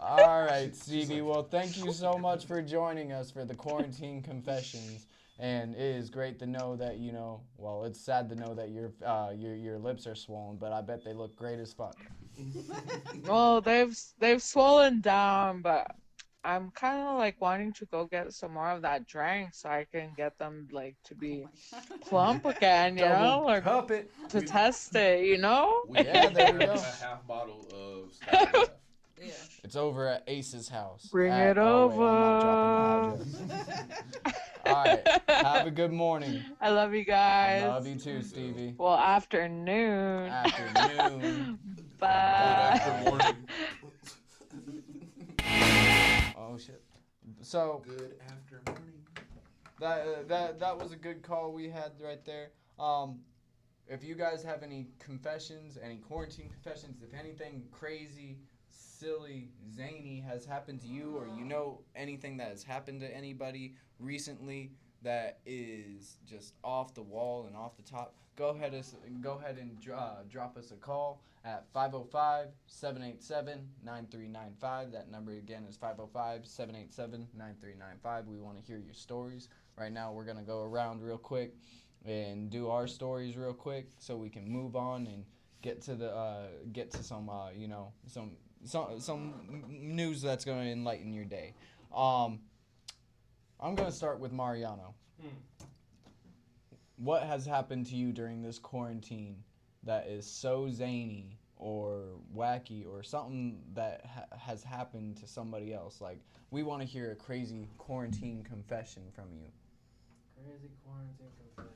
All right, Stevie. Well, thank you so much for joining us for the Quarantine Confessions. And it is great to know that, you know, well, it's sad to know that your lips are swollen, but I bet they look great as fuck. well, they've swollen down, but I'm kind of like wanting to go get some more of that drink so I can get them like to be plump again, you know, or cup it. to test it, you know. Yeah, there we go. A half bottle of Sky left. Yeah. It's over at Ace's house. Bring at, it oh, wait, over. I'm not dropping the address. All right. Have a good morning. I love you guys. Love you too, Stevie. Well, afternoon. Afternoon. Bye. Oh shit. So Good after morning. that was a good call we had right there. If you guys have any confessions, any quarantine confessions, if anything crazy, silly, zany has happened to you, or you know anything that has happened to anybody recently that is just off the wall and off the top, go ahead and drop us a call at 505-787-9395. That number again is 505-787-9395. We want to hear your stories. Right now we're going to go around real quick and do our stories real quick so we can move on and get to some you know, some news that's going to enlighten your day. I'm going to start with Mariano. What has happened to you during this quarantine that is so zany or wacky or something that has happened to somebody else? Like, we want to hear a crazy quarantine confession from you. Crazy quarantine confession.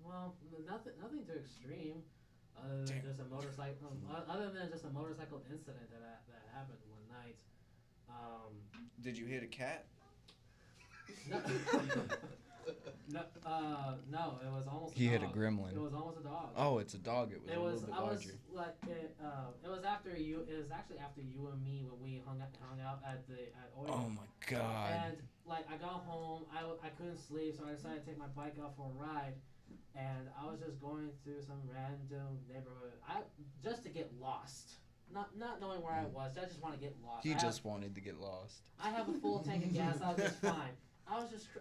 Well, nothing too extreme. Other than just a motorcycle. Other than just a motorcycle incident that happened one night. Did you hit a cat? No, No, it was almost. He a hit a dog. gremlin. It was almost a dog. Oh, it's a dog. It was a little bit larger. Like it was after you. It was actually after you and me when we hung out at Oyo. Oh my god. And like I got home, I couldn't sleep, so I decided to take my bike out for a ride, and I was just going through some random neighborhood. Just to get lost. Not knowing where I was. I just want to get lost. He just wanted to get lost. I have a full tank of gas. I was just fine. I was just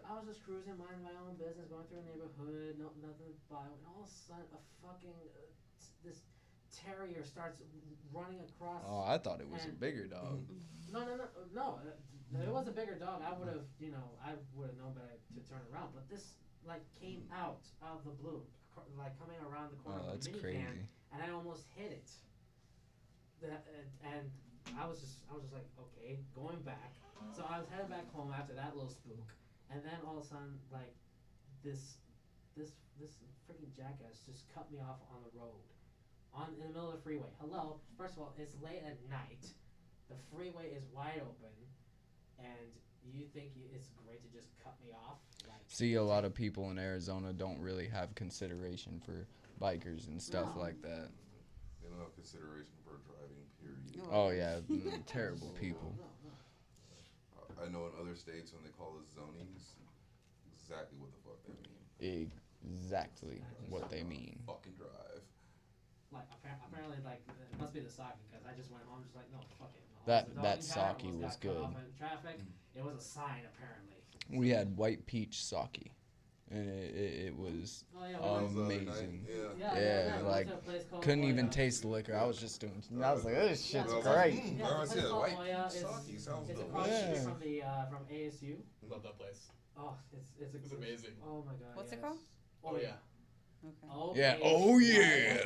cruising, minding my own business, going through a neighborhood, nothing to buy. And all of a sudden, a fucking this terrier starts running across. Oh, I thought it was a bigger dog. No. If it was a bigger dog, I would have known better to turn around. But this like came out of the blue, like coming around the corner Oh, of that's the minivan, crazy. and I almost hit it. And I was just like, okay, going back. So I was heading back home after that little spook, and then all of a sudden, like, this freaking jackass just cut me off on the road, in the middle of the freeway. Hello, first of all, it's late at night, the freeway is wide open, and you think it's great to just cut me off? Like, See, a lot of people in Arizona don't really have consideration for bikers and stuff like that. They don't have consideration for driving, period. Oh yeah, terrible people. I know in other states when they call us zonies, exactly what the fuck they mean. Exactly what they mean. Fucking drive. Like apparently, like it must be the sake because I just went home just like no, fuck it. No, That sake was good. Off in traffic. It was a sign apparently. We had white peach sake, and it was amazing. Yeah, like couldn't even taste the liquor. I was just doing. I was like, this shit's great. Yeah, it's white peach sake sounds it's across the street from ASU. Love that place. Oh, it's amazing. Oh my god. What's it called? Oh yeah. Okay. Yeah. Oh yeah.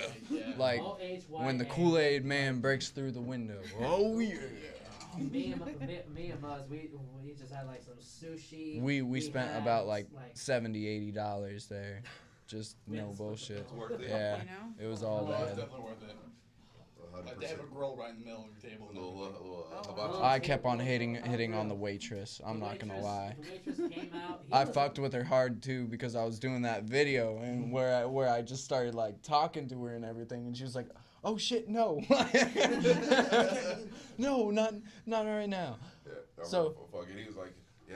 Like when the Kool-Aid man breaks through the window. Oh yeah. Me and Muzz, we just had like some sushi. We spent about like $70-$80 there. Just no bullshit. It's worth it. Yeah. You know? It was all It's bad. definitely worth it. Like they have a grill right in the middle of your table. I kept on hitting on the waitress. I'm not gonna lie. The waitress came out. I fucked with her hard too because I was doing that video and where I just started like talking to her and everything, and she was like, "Oh shit, no, no, not right now." Yeah, So fucking, he was like, yeah,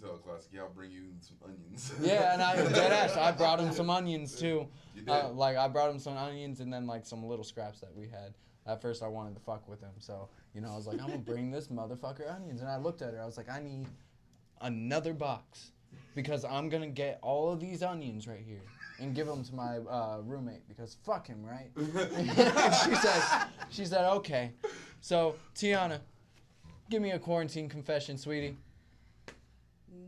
tell Classic, yeah, I'll bring you some onions. yeah, and I brought him some onions too. You did. Like I brought him some onions and then like some little scraps that we had. At first I wanted to fuck with him, so I was like, I'm gonna bring this motherfucker onions, and I looked at her. I was like, I need another box because I'm gonna get all of these onions right here and give them to my roommate because fuck him, right? she said okay. So Tiana, give me a quarantine confession, sweetie.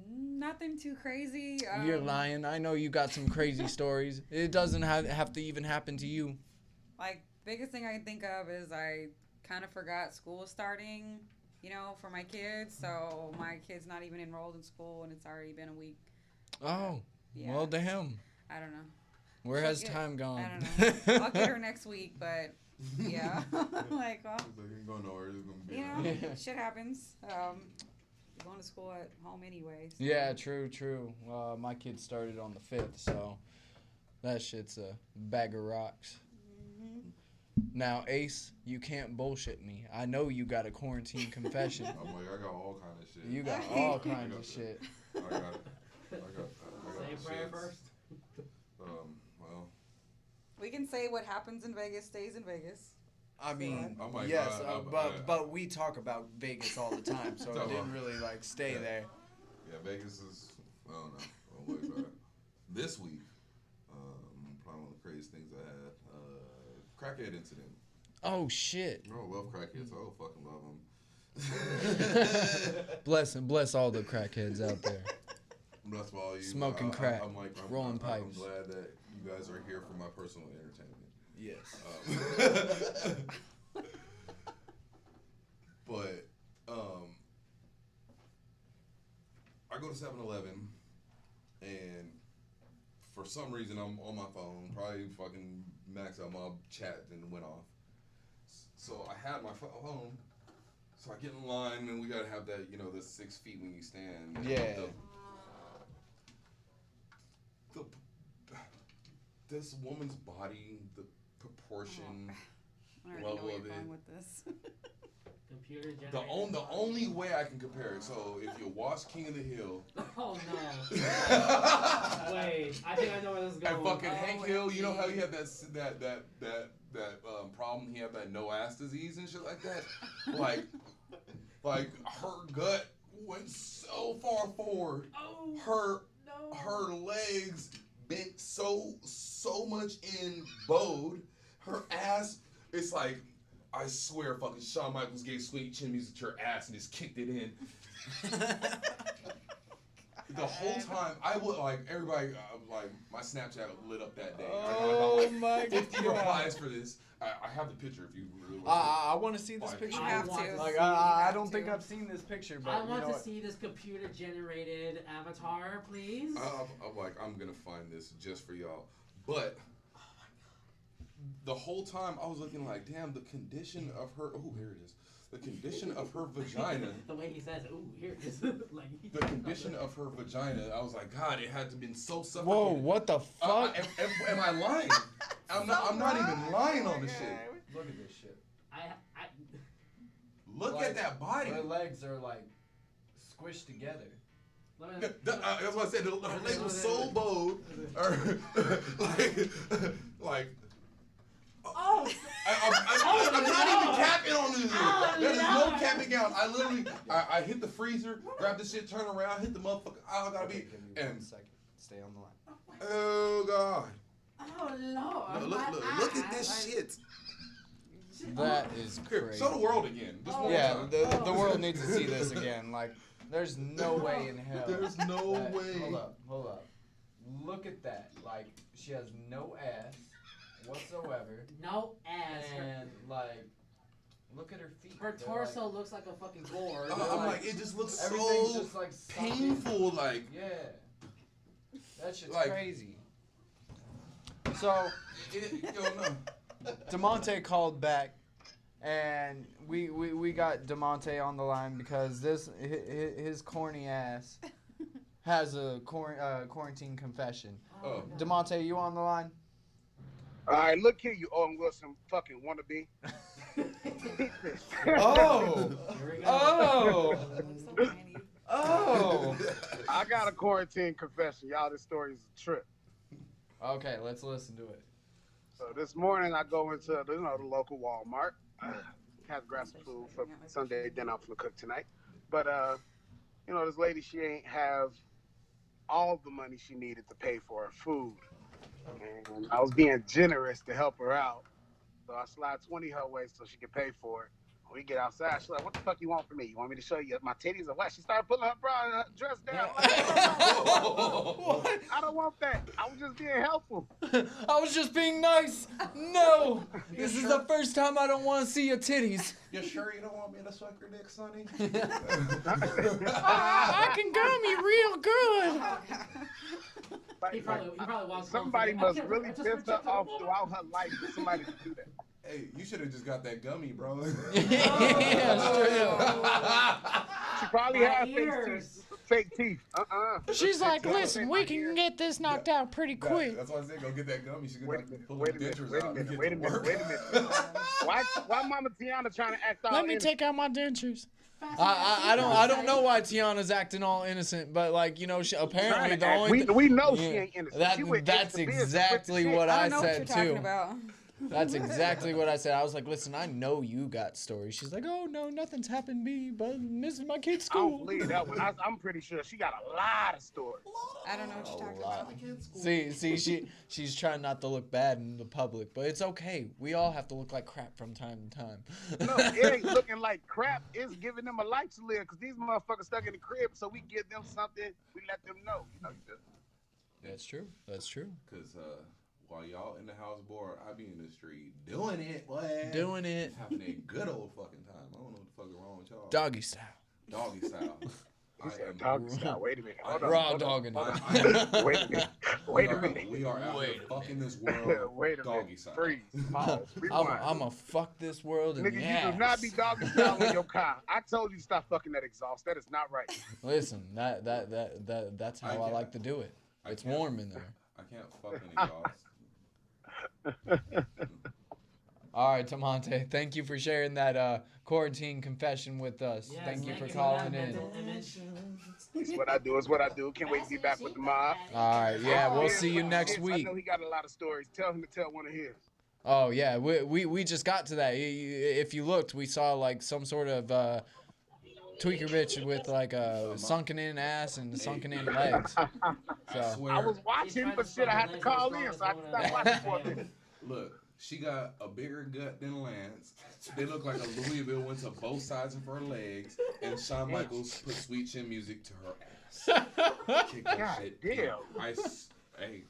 Nothing too crazy. You're lying. I know you got some crazy stories. It doesn't have to even happen to you. Like, biggest thing I can think of is I kind of forgot school starting, for my kids. So my kid's not even enrolled in school, and it's already been a week. Oh, Yeah. well, damn. I don't know. Where has time gone? I don't know. I'll get her next week, but yeah. Like, well, Ain't going nowhere. It's gonna be shit happens. Going to school at home anyway. So. Yeah, true. My kid started on the 5th, so that shit's a bag of rocks. Mm-hmm. Now, Ace, you can't bullshit me. I know you got a quarantine confession. I'm like, I got all kind of shit. You got all kinds of shit. I got Say prayer first. Well. We can say what happens in Vegas stays in Vegas. I mean, Oh my yes, God, but we talk about Vegas all the time, so it didn't really like stay there. Yeah, Vegas is, I don't know. Oh, wait, sorry. This week, probably one of the craziest things I had, crackhead incident. Oh shit! I love crackheads. I fucking love them. Bless all the crackheads out there. Bless all you. Smoking crack, I'm rolling pipes. I'm glad that you guys are here for my personal entertainment. Yes. But I go to 7-Eleven, and for some reason I'm on my phone, probably fucking maxed out my chat and went off. So I had my phone, so I get in line, and we gotta have that, the 6 feet when you stand. Yeah. this woman's body, the proportion, I already level know where of you're it. going with this. Computer generated. The only way I can compare it. So if you watch King of the Hill. Oh no. Wait, I think I know where this is going. And fucking Hank Hill, you know how he had that problem? He had that no ass disease and shit like that. like her gut went so far forward. Oh, her legs bent so much in bowed. Her ass, it's like, I swear, fucking Shawn Michaels gave Sweet Chin Music to her ass and just kicked it in. The whole time, I would like everybody. Like my Snapchat lit up that day. Oh I got my like 50 God. replies for this. I have the picture if you really want. I want to see this picture. I have to. Like I don't think I've seen this picture, but I you want know to what? see this computer generated avatar, please. I'm gonna find this just for y'all. But the whole time I was looking like, damn, the condition of her. Oh, here it is. The condition of her vagina. The way he says, "Ooh, here it is." Like, the condition of her vagina. I was like, God, it had to been so suffocating. Whoa, what the fuck? Am I lying? I'm not even lying on this shit. Look at this shit. Look at that body. Her legs are like squished together. That's what I said. Her legs were so bowed. Like. Oh! I'm not even capping on this. There's no capping out. I literally, I hit the freezer, grabbed the shit, turn around, hit the motherfucker. I gotta be. And second, stay on the line. Oh God. Oh Lord. Look at this shit. That is crazy. Show the world again. Just one Yeah, time. the world needs to see this again. Like, there's no way in hell. There's no way. Hold up. Look at that. Like, she has no ass whatsoever. No ass. And like, look at her feet. Her They're torso looks like a fucking gourd. I'm like, it just looks everything's so just like painful. Like, yeah, that shit's like, crazy. So, DeMonte called back, and we got DeMonte on the line because his corny ass has a quarantine confession. Oh. DeMonte, you on the line? All right, look here, you Owen Wilson fucking wannabe. Oh! I got a quarantine confession. Y'all, this story is a trip. Okay, let's listen to it. So this morning I go into the local Walmart. Had to grab some food for Sunday dinner I'm gonna cook tonight. But this lady, she ain't have all the money she needed to pay for her food. And I was being generous to help her out. So I slide 20 her way so she can pay for it. When we get outside, she's like, "What the fuck you want from me? You want me to show you my titties or what?" She started pulling her bra and her dress down. Like, I don't want that. I was just being helpful. I was just being nice. No, this is the first time I don't want to see your titties. You sure you don't want me to suck your dick, Sonny? I can gum you real good. He probably wants somebody must really piss her off throughout her life for somebody to do that. Hey, you should have just got that gummy, bro. Yeah, straight up. She probably had fake teeth. She's like, listen, we can get this knocked out pretty quick. That's why I said go get that gummy. She could pull Wait a the minute, dentures wait a out. minute, and wait a get minute, to wait a work. minute. Why Mama Tiana trying to act all Let me innocent? take out my dentures. I don't know why Tiana's acting all innocent, but like she, apparently the only we know she ain't innocent. That's exactly what I said too. About. That's exactly what I said. I was like, listen, I know you got stories. She's like, oh no, nothing's happened to me, but I'm missing my kid's I school. don't believe that one. I'm pretty sure she got a lot of stories. I don't know what you're talking about. See, she's trying not to look bad in the public, but it's okay. We all have to look like crap from time to time. No, it ain't looking like crap. It's giving them a life to live because these motherfuckers stuck in the crib, so we give them something. We let them know. That's true. That's true. Because while y'all in the house bored, I be in the street doing it, boy. Doing it. Having a good old fucking time. I don't know what the fuck is wrong with y'all. Doggy style. Doggy style. Doggy style. Wait a minute. Hold on, Raw hold on. dogging. Wait a minute. Wait a minute. We are out here fucking this world. Wait a doggy minute. style. Freeze. Pause. I'm a fuck this world and Nigga, you do not be doggy style in your car. I told you to stop fucking that exhaust. That is not right. Listen, that's how I like to do it. It's warm in there. I can't fuck an exhaust. All right, Tamonte, thank you for sharing that quarantine confession with us. Yes, thank you for for calling that in. mental image. It's what I do. It's what I do. Can't wait to be back with the mob. All right, yeah, we'll see you next I week. know he got a lot of stories. Tell him to tell one of his. Oh yeah, we just got to that. If you looked, we saw like some sort of tweaker bitch with like a sunken in ass and sunken in legs. So I was watching, but shit, I had to call in, so I had to stop watching for a minute. Look, she got a bigger gut than Lance. They look like a Louisville went to both sides of her legs, and Shawn Michaels put Sweet Chin Music to her ass. Kick that God shit. damn. Hey,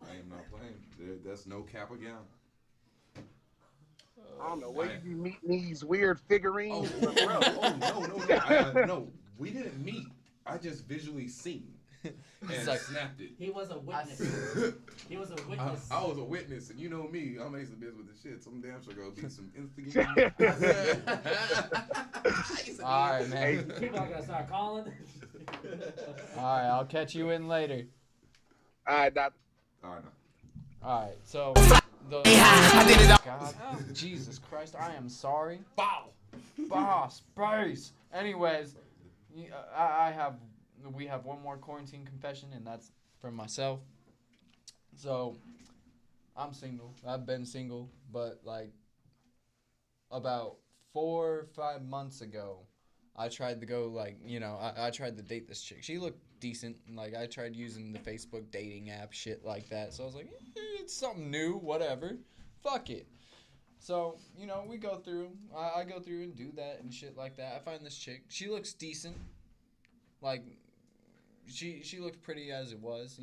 I am not playing. That's no cap again. I don't know where you be meeting these weird figurines. No. No, we didn't meet. I just visually seen and snapped it. He was a witness. He was a witness. I was a witness, and you know me. I'm ace of biz with the shit. Some damn sure gonna be some instigating. all right, man. People are gonna start calling. All right, I'll catch you in later. All right, Doc. All right. All right, so God, Jesus Christ, I am sorry. Boss, brace. Anyways, we have one more quarantine confession, and that's from myself. So, I'm single. I've been single, but like about 4 or 5 months ago, I tried to go I tried to date this chick. She looked decent. Like I tried using the Facebook dating app, shit like that. So I was like, it's something new, whatever. Fuck it. So, we go through. I go through and do that and shit like that. I find this chick. She looks decent. Like, she looked pretty as it was,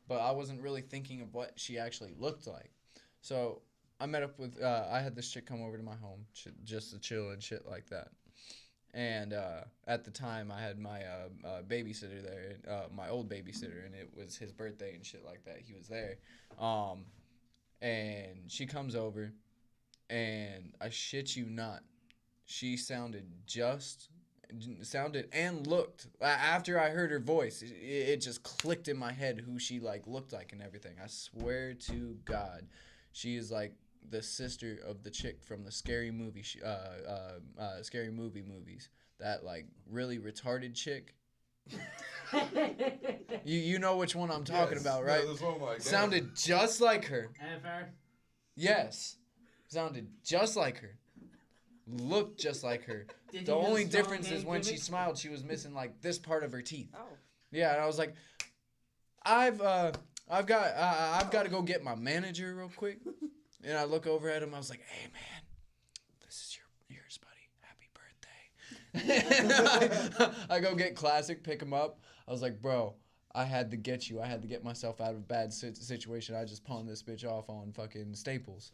but I wasn't really thinking of what she actually looked like. So I met up with, I had this chick come over to my home just to chill and shit like that. And at the time, I had my babysitter there, my old babysitter, and it was his birthday and shit like that. He was there. And she comes over, and I shit you not, she sounded and looked, after I heard her voice, it just clicked in my head who she looked like and everything. I swear to God, she is like the sister of the chick from the Scary Movie Scary Movie movies. That really retarded chick. You know which one I'm talking about, right? Yeah, one like sounded just like her. Fair? Yes. Sounded just like her. Looked just like her. The use only strong difference is name when she gimmick? smiled, she was missing this part of her teeth. Oh. Yeah, and I was like, I've got to go get my manager real quick. And I look over at him. I was like, hey man, this is yours, buddy. Happy birthday. I go get Classic, pick him up. I was like, bro, I had to get you. I had to get myself out of a bad situation. I just pawned this bitch off on fucking Staples.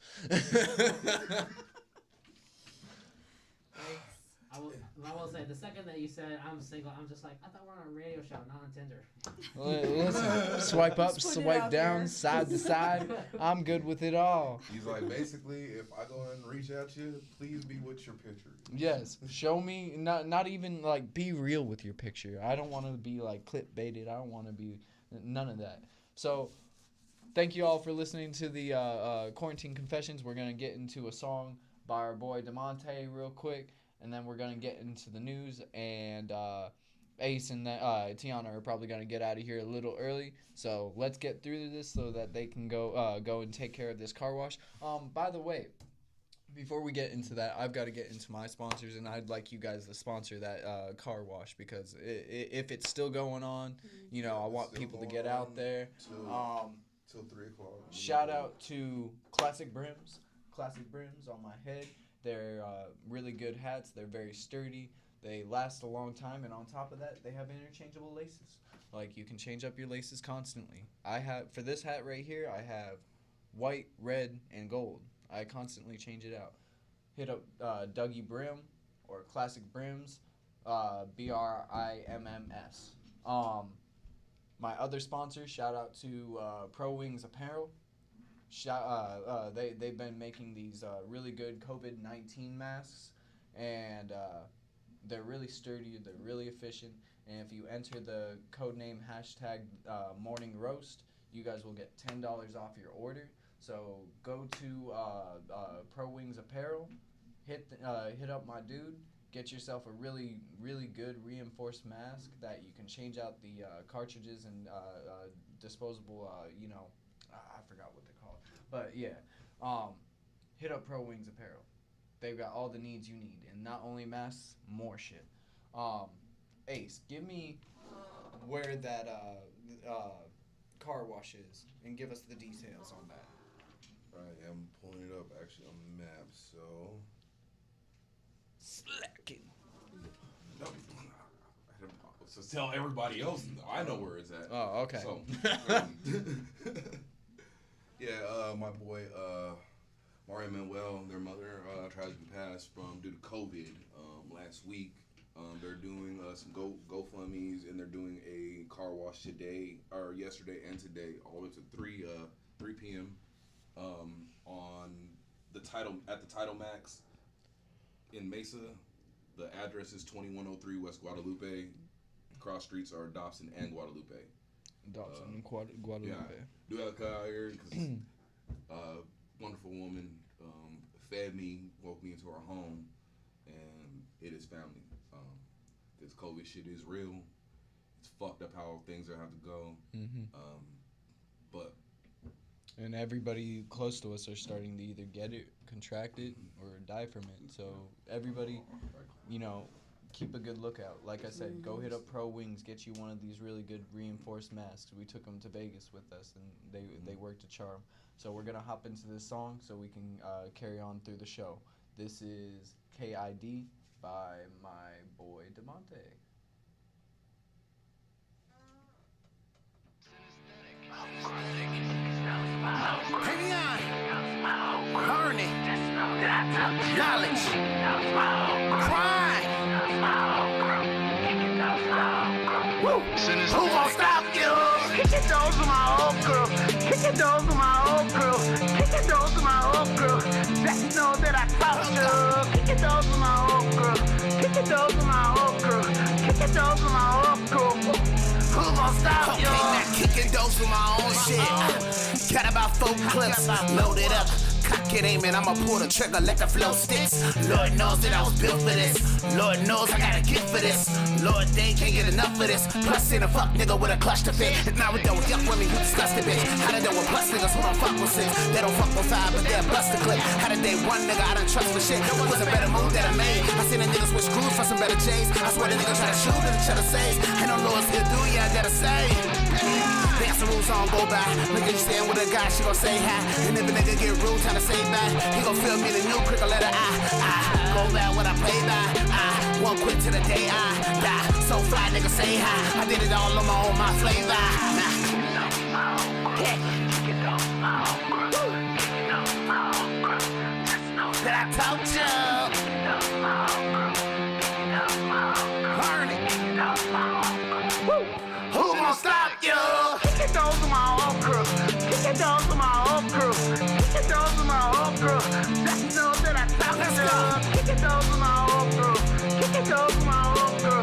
I will say, the second that you said I'm single, I'm just like, I thought we were on a radio show, not on Tinder. Listen, swipe up, swipe down, side to side. I'm good with it all. He's like, basically, if I go and reach out to you, please be with your picture. Yes, show me, not even be real with your picture. I don't want to be clip-baited. I don't want to be none of that. So, thank you all for listening to the Quarantine Confessions. We're going to get into a song by our boy DeMonte real quick. And then we're going to get into the news, and Ace and Tiana are probably going to get out of here a little early. So let's get through this so that they can go and take care of this car wash. By the way, before we get into that, I've got to get into my sponsors, and I'd like you guys to sponsor that car wash because if it's still going on, I want people to get out there. Till 3 o'clock. Shout out to Classic Brims on my head. They're really good hats. They're very sturdy. They last a long time, and on top of that, they have interchangeable laces. You can change up your laces constantly. For this hat right here, I have white, red, and gold. I constantly change it out. Hit up Dougie Brim or Classic Brims, BRIMMS. My other sponsor, shout out to Pro Wings Apparel. They've been making these really good COVID-19 masks, and they're really sturdy, they're really efficient, and if you enter the code name #MorningRoast, you guys will get $10 off your order. So go to Pro Wings Apparel, hit up my dude, get yourself a really, really good reinforced mask that you can change out the cartridges and disposable, I forgot what they're called. But yeah, hit up Pro Wings Apparel. They've got all the needs you need, and not only masks, more shit. Ace, give me where that car wash is, and give us the details on that. I am pulling it up actually on the map, so. Slacking. No, so tell everybody else. I know where it's at. Oh, okay. So, yeah, my boy Mario Manuel, their mother, tragically passed due to COVID last week. They're doing some GoFundMes, and they're doing a car wash yesterday and today, all the way to 3 p.m. On the Title Max in Mesa. The address is 2103 West Guadalupe. Cross streets are Dobson and Guadalupe. Dobson and Guadalupe. Yeah, do have a car here because wonderful woman fed me, woke me into her home, and it is family. This COVID shit is real. It's fucked up how things are have to go. But and everybody close to us are starting to either get it, contract it, or die from it. So everybody, keep a good lookout. Like I said, go hit up Pro Wings, get you one of these really good reinforced masks. We took them to Vegas with us, and they worked a charm. So we're gonna hop into this song so we can carry on through the show. This is KID by my boy DeMonte. Premion, Harney, knowledge, crime. Woo! Who gon' stop you? Kick it doors with my old girl. Kick it doors with my old girl. Kick it doors with my old girl. Just know that I taught you. Kick it doors with my old girl. Kick it doors with my old girl. Kick it doors with my old girl. Who gon' stop you? Okay, now kicking doors with my own shit. Got about 4 clips loaded up. Cock it, aim it, I'ma pull the trigger, let the flow sticks. Lord knows that I was built for this. Lord knows I got a gift for this. Lord, they can't get enough of this. Plus, ain't a fuck nigga with a clutch to fit. And now we don't yuck women who disgusted bitch. How did they with plus niggas who don't fuck with 6? They don't fuck with 5, but they'll bust a clip. How did they one nigga I don't trust for shit? There was a better move that I made. I seen a nigga switch crews for some better J's. I swear the nigga try to shoot and try to save. Ain't no laws here, do ya? I gotta say. They got some rules on go by. Nigga, you stand with a guy, she gon' say hi. And if a nigga get rude, tryna say bye, he gon' feel me the new crickle letter I go back what I play by. One quick to the day I die. So fly, nigga, say hi. I did it all on my own, my flavor. That I told you. Learn it. Who gon' stop you? Kick it doors with my old crew. Kick it doors with my old crew. Kick it doors with my old crew. Just know that I talk to. Kick it doors with my old crew. Kick it doors with my old crew.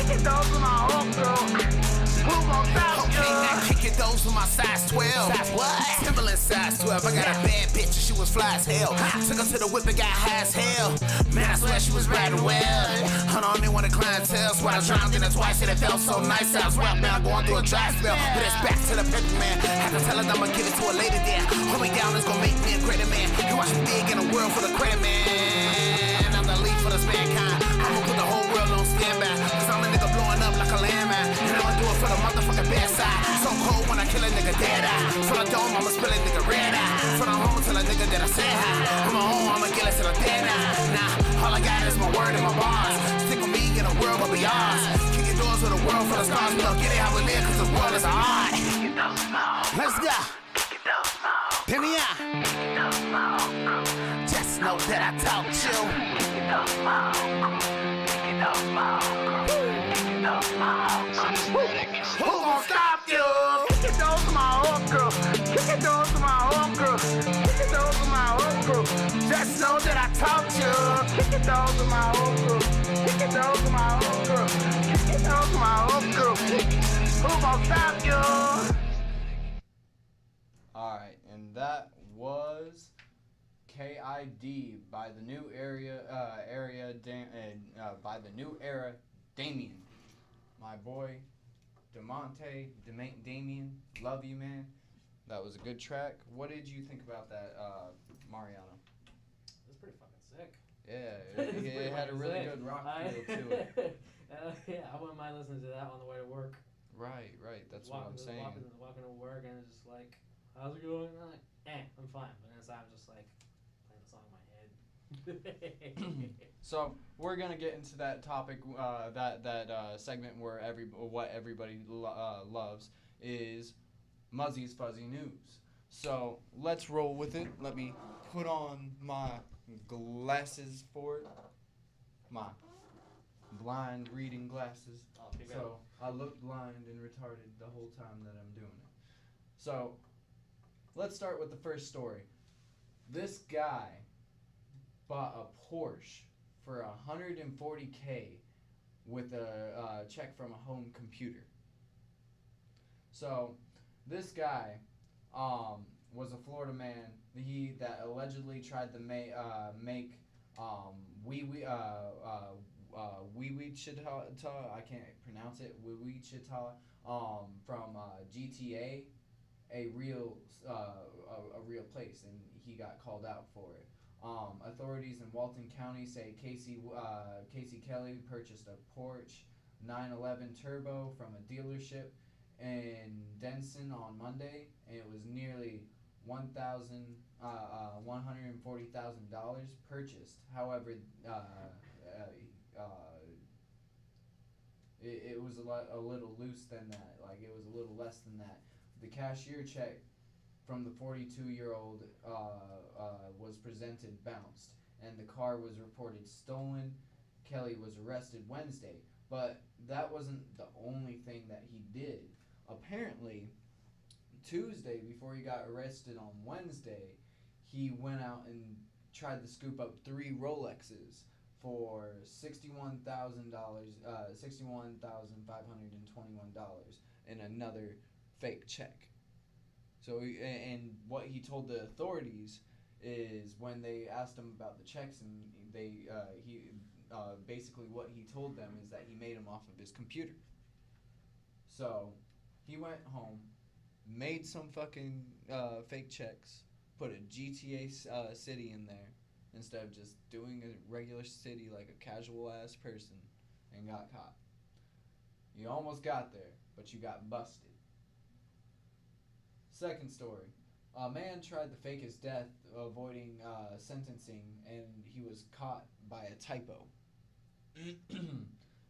Kick it doors with my old crew. Who gon' stop you? Okay, now kick it doors with my size 12. Size what? Timberland size 12. I got a bad bitch and she was fly as hell. Took her to the whip and got high as hell. Man, I swear she was riding well. Hold on, they want a clientele. So I drowned in her twice and it felt so nice. I was rap now going through a dry spell. But it's back to the paper man. Had to tell her I'ma give it to her later there. Hold me down, it's gonna make me a greater man. You watch me big in a world full of credit man. I'm the lead for this mankind. I'ma put the whole world on standby. Cause I'm a nigga blowing up like a landmine. And I'ma do it for the motherfucking bad side. So cold when I kill a nigga dead eye. For the dome, I'ma spill a nigga red eye. For the home, tell a nigga that I said hi. I'm a home, I'ma kill it till I'm dead eye. Nah, all I got is my word and my bars. Stick with me in a world will be ours. Kicking doors with a world full of stars. We don't get it how we live cause the world is hard. Let's go. Hear me out. Just know that I taught you. Who gon' stop you? Kick it doors with my old girl. Kick it doors with my old girl. Kick it doors with my old girl. Just know that I taught you. Kick it doors with my old girl. Kick it doors with my old girl. Kick it doors with my old girl. Who gon' stop you? Alright, and that was KID by the new by the new era Damien. My boy, Damien, love you, man. That was a good track. What did you think about that, Mariano? It's pretty fucking sick. Yeah, it had a really good rock feel to it. Yeah, I wouldn't mind listening to that on the way to work. Right. That's what I'm saying. Walking to work and it's just like, how's it going? I'm like, I'm fine. But inside I'm just like playing the song in my head. So we're gonna get into that topic, that segment where what everybody loves is Muzzy's Fuzzy News. So let's roll with it. Let me put on my glasses for it. My blind reading glasses. So I look blind and retarded the whole time that I'm doing it. So let's start with the first story. This guy bought a Porsche for $140K with a check from a home computer. So this guy was a Florida man that allegedly tried to make Wichita, I can't pronounce it, Wichita, from GTA, a real place, and he got called out for it. Authorities in Walton County say Casey Kelly purchased a Porsche 911 Turbo from a dealership in Denison on Monday, and it was nearly $140,000 purchased. However, it was a little loose than that. Like, it was a little less than that. The cashier check from the 42-year-old was presented bounced, and the car was reported stolen. Kelly was arrested Wednesday, but that wasn't the only thing that he did. Apparently, Tuesday, before he got arrested on Wednesday, he went out and tried to scoop up 3 Rolexes for $61,521 and another fake check. So, and what he told the authorities is when they asked him about the checks, and basically what he told them is that he made them off of his computer. So he went home, made some fucking fake checks, put a GTA city in there instead of just doing a regular city like a casual ass person, and got caught. You almost got there, but you got busted. Second story. A man tried to fake his death avoiding sentencing, and he was caught by a typo.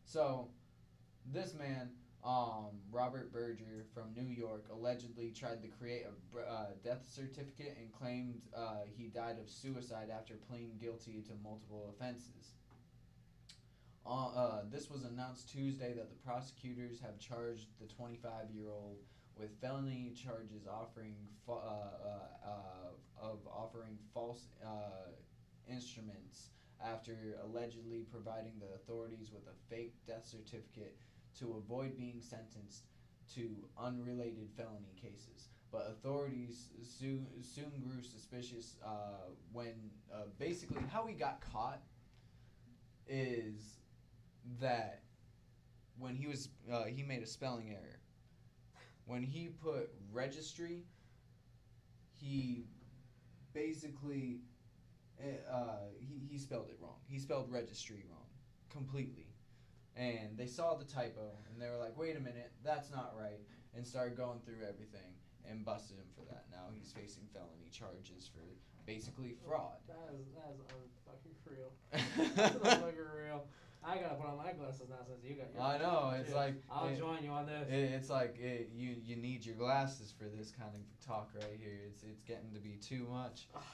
So, this man, Robert Berger from New York, allegedly tried to create a death certificate and claimed he died of suicide after pleading guilty to multiple offenses. This was announced Tuesday that the prosecutors have charged the 25-year-old with felony charges offering false instruments after allegedly providing the authorities with a fake death certificate to avoid being sentenced to unrelated felony cases. But authorities soon grew suspicious when basically how he got caught is that when he made a spelling error. When he put registry, he basically he spelled it wrong. He spelled registry wrong completely. And they saw the typo, and they were like, wait a minute, that's not right, and started going through everything and busted him for that. Now he's facing felony charges for basically fraud. That is unfucking real. That's unfucking real. I gotta put on my glasses now since you got your I know, it's like... I'll join you on this. It's like you need your glasses for this kind of talk right here. It's getting to be too much. Oh, God.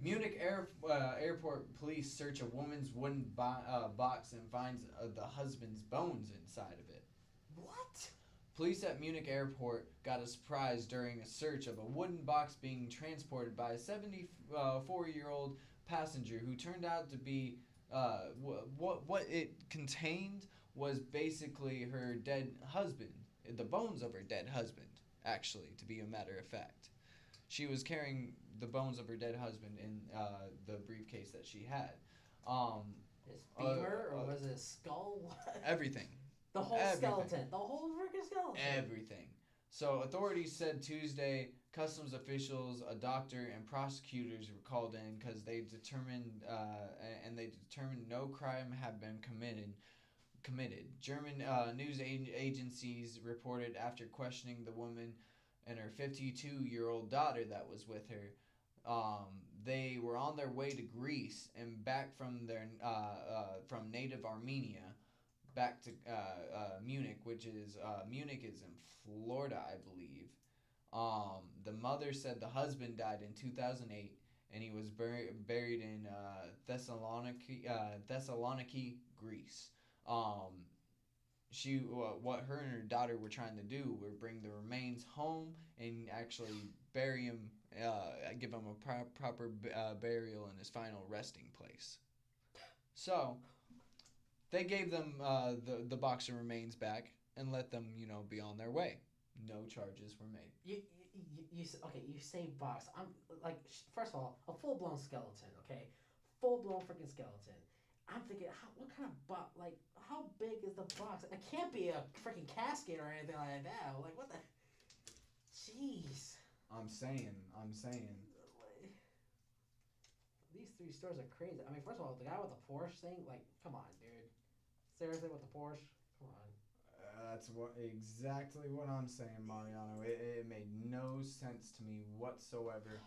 Munich airport police search a woman's wooden box and finds the husband's bones inside of it. What? Police at Munich airport got a surprise during a search of a wooden box being transported by a 74-year-old passenger who turned out to be... what it contained was basically her dead husband, the bones of her dead husband, actually, to be a matter of fact. She was carrying the bones of her dead husband in the briefcase that she had. His femur, or was it a skull? Everything. The whole skeleton. The whole freaking skeleton. Everything. So authorities said Tuesday customs officials, a doctor, and prosecutors were called in because they determined no crime had been committed. German news agencies reported after questioning the woman and her 52-year-old daughter that was with her. They were on their way to Greece and back from from native Armenia back to Munich, which is Munich is in Florida, I believe. The mother said the husband died in 2008 and he was buried in Thessaloniki, Greece. What her and her daughter were trying to do were bring the remains home and actually bury him, give him a proper burial in his final resting place. So they gave them the box of remains back and let them, be on their way. No charges were made. You say box. I'm like, first of all, a full blown skeleton. Okay, full blown freaking skeleton. I'm thinking, what kind of box? Like, how big is the box? It can't be a freaking casket or anything like that. Like, what the? Jeez. I'm saying. These three stores are crazy. I mean, first of all, the guy with the Porsche thing, like, come on, dude. Seriously, with the Porsche? Come on. That's exactly what I'm saying, Mariano. It made no sense to me whatsoever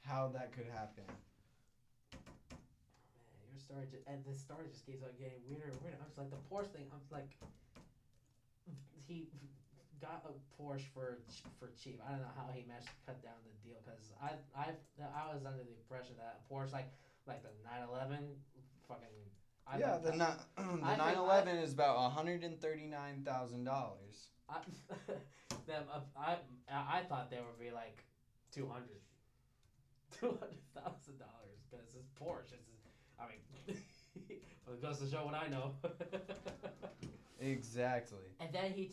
how that could happen. Your story the story just keeps on getting weirder and weirder. I'm just like, the Porsche thing, I'm like, he got a Porsche for cheap. I don't know how he managed to cut down the deal, because I was under the impression that a Porsche like the 911 fucking. The 911 is about $139,000. I thought they would be like $200,000 because it's Porsche. I mean, it goes to show what I know. Exactly. And then he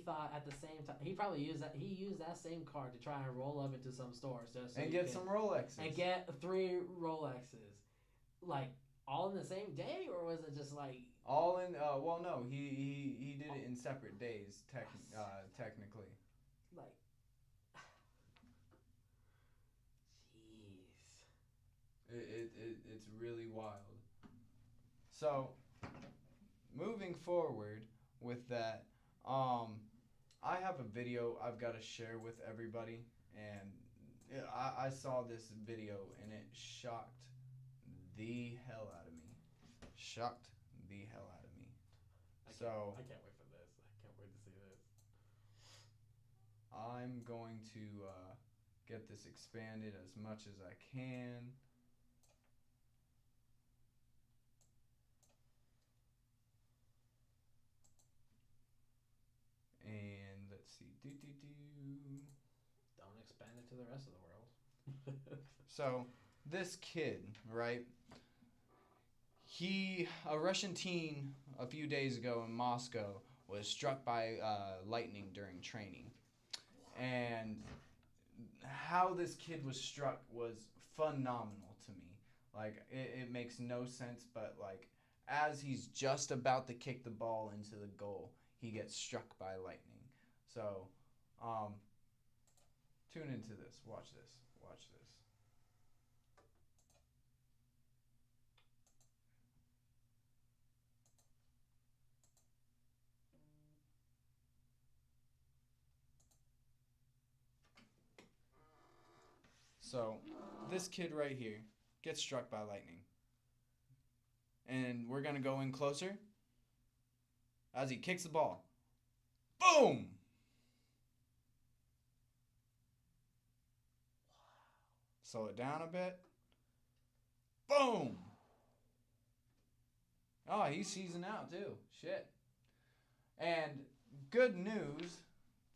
thought at the same time he probably used that same card to try and roll up into some stores just so and get some Rolexes and get 3 Rolexes, like all in the same day, or was it just like all in? Well, no, he did it in separate days, technically. Like, jeez. It's really wild. So, moving forward with that, I have a video I've got to share with everybody, and I saw this video and it shocked the hell out of me. Shocked the hell out of me. I can't wait for this. I can't wait to see this. I'm going to get this expanded as much as I can. And let's see. Don't expand it to the rest of the world. So, this kid, right? A Russian teen a few days ago in Moscow was struck by lightning during training. And how this kid was struck was phenomenal to me. Like, it makes no sense, but like, as he's just about to kick the ball into the goal, he gets struck by lightning. So, tune into this. Watch this. So, this kid right here gets struck by lightning. And we're going to go in closer as he kicks the ball. Boom! Slow it down a bit. Boom! Oh, he's seasoned out too. Shit. And good news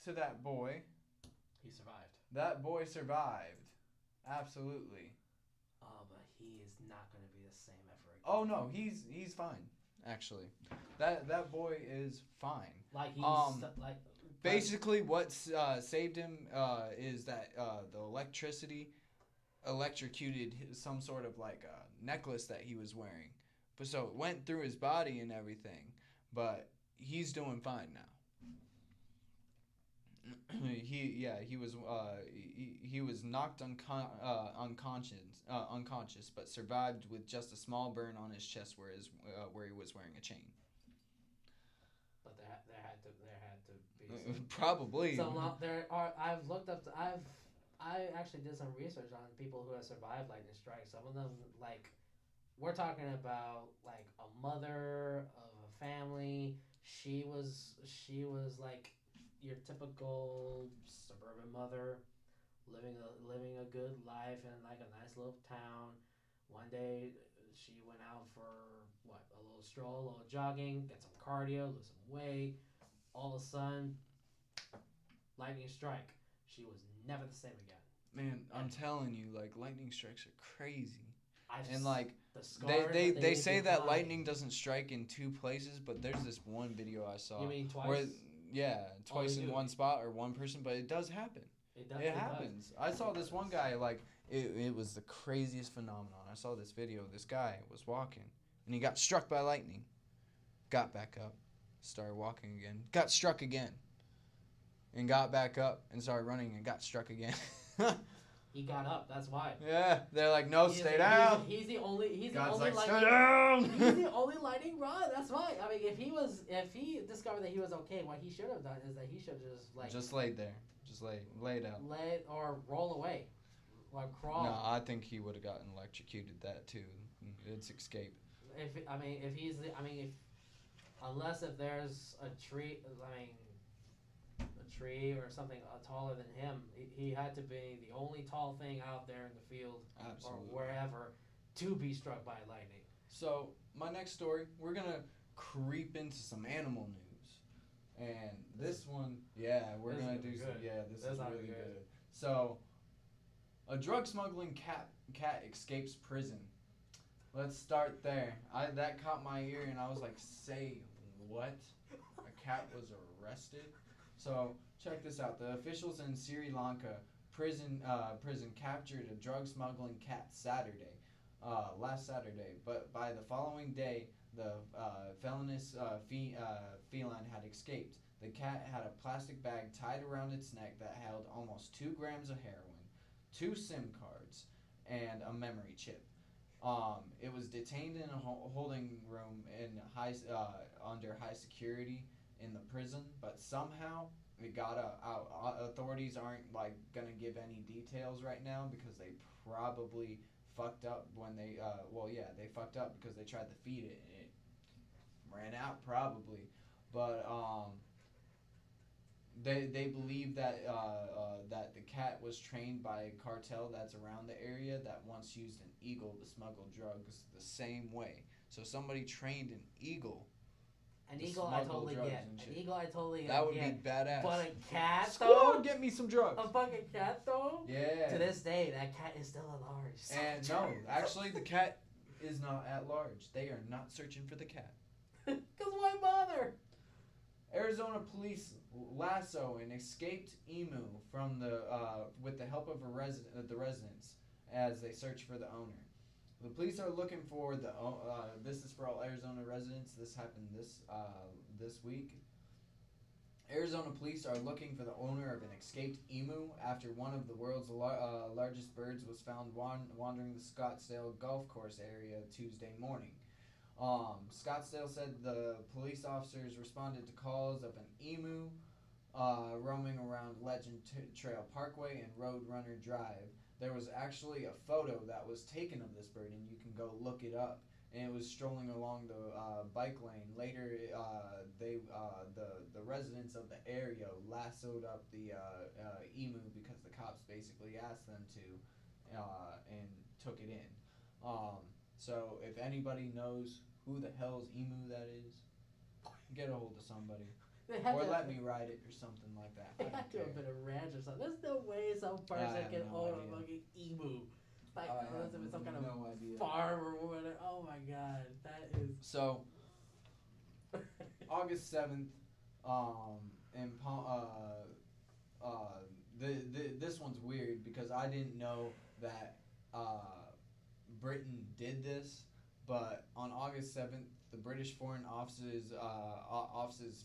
to that boy. He survived. That boy survived. Absolutely. Oh, but he is not going to be the same ever again. Oh no, he's fine. Actually, that boy is fine. Like he's Basically, what saved him is that the electricity electrocuted some sort of like necklace that he was wearing. But so it went through his body and everything. But he's doing fine now. He was knocked unconscious, but survived with just a small burn on his chest where he was wearing a chain. But there had to be some, probably. I've looked up. I actually did some research on people who have survived lightning strikes. Some of them, like, we're talking about like a mother of a family. She was like your typical suburban mother, living a good life in like a nice little town. One day she went out for a little stroll, a little jogging, get some cardio, lose some weight. All of a sudden, lightning strike. She was never the same again. Man, I'm telling you, like, lightning strikes are crazy. And like they say that lightning doesn't strike in two places, but there's this one video I saw. You mean twice? Where, twice in one spot or one person, but it does happen. It happens. I saw this one guy, like, it was the craziest phenomenon. I saw this video. This guy was walking, and he got struck by lightning. Got back up, started walking again. Got struck again, and got back up and started running and got struck again. He got up. That's why. Yeah, they're like, no, stay down. He's the only. God's lightning. stay down. He's the only lightning rod. That's why. I mean, if he discovered that he was okay, what he should have done is that he should have just laid there, just lay down, or roll away, or crawl. No, I think he would have gotten electrocuted. That too. It's escape. Unless if there's a tree, or something taller than him, he had to be the only tall thing out there in the field. Absolutely. Or wherever to be struck by lightning. So my next story, we're gonna creep into some animal news, and this one, we're gonna do some. Yeah, this is really good. So, a drug smuggling cat escapes prison. Let's start there. That caught my ear, and I was like, "Say what? A cat was arrested?" So check this out. The officials in Sri Lanka prison captured a drug smuggling cat last Saturday. But by the following day, the felonious feline had escaped. The cat had a plastic bag tied around its neck that held almost 2 grams of heroin, 2 SIM cards, and a memory chip. It was detained in a holding room under high security in the prison, but somehow it got out. Authorities aren't like gonna give any details right now because they probably fucked up when they they fucked up because they tried to feed it and it ran out probably, but they believe that that the cat was trained by a cartel that's around the area that once used an eagle to smuggle drugs the same way. So somebody trained an eagle. An eagle I totally get. An eagle I totally get. That would be badass. But a cat though? Get me some drugs. A fucking cat though? Yeah. To this day, that cat is still at large. And no, actually the cat is not at large. They are not searching for the cat. Because why bother? Arizona police lasso an escaped emu from with the help of the residents as they search for the owner. The police are looking for this is for all Arizona residents. This happened this week. Arizona police are looking for the owner of an escaped emu after one of the world's largest birds was found wandering the Scottsdale golf course area Tuesday morning. Scottsdale said the police officers responded to calls of an emu roaming around Legend Trail Parkway and Roadrunner Drive. There was actually a photo that was taken of this bird, and you can go look it up. And it was strolling along the bike lane. Later, the residents of the area lassoed up the emu because the cops basically asked them to, and took it in. So if anybody knows who the hell's emu that is, get a hold of somebody. Or let me ride it or something like that. It had to have been a ranch or something. There's no way some person can own a fucking emu. Like, unless it was some kind of farm or whatever. Oh my god, that is. So, August 7th, this one's weird because I didn't know that Britain did this, but on August 7th, the British Foreign Office's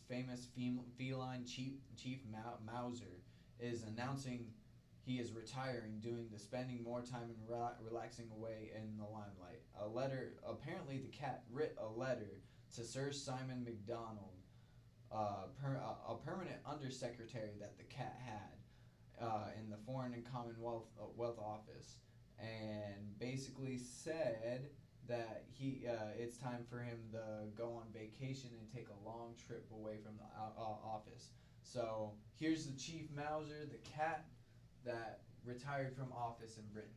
famous feline chief Mauser is announcing he is retiring, spending more time and relaxing away in the limelight. Apparently the cat writ a letter to Sir Simon MacDonald, a permanent undersecretary that the cat had in the Foreign and Commonwealth Office, and basically said that it's time for him to go on vacation and take a long trip away from the office. So here's the Chief Mauser, the cat that retired from office in Britain.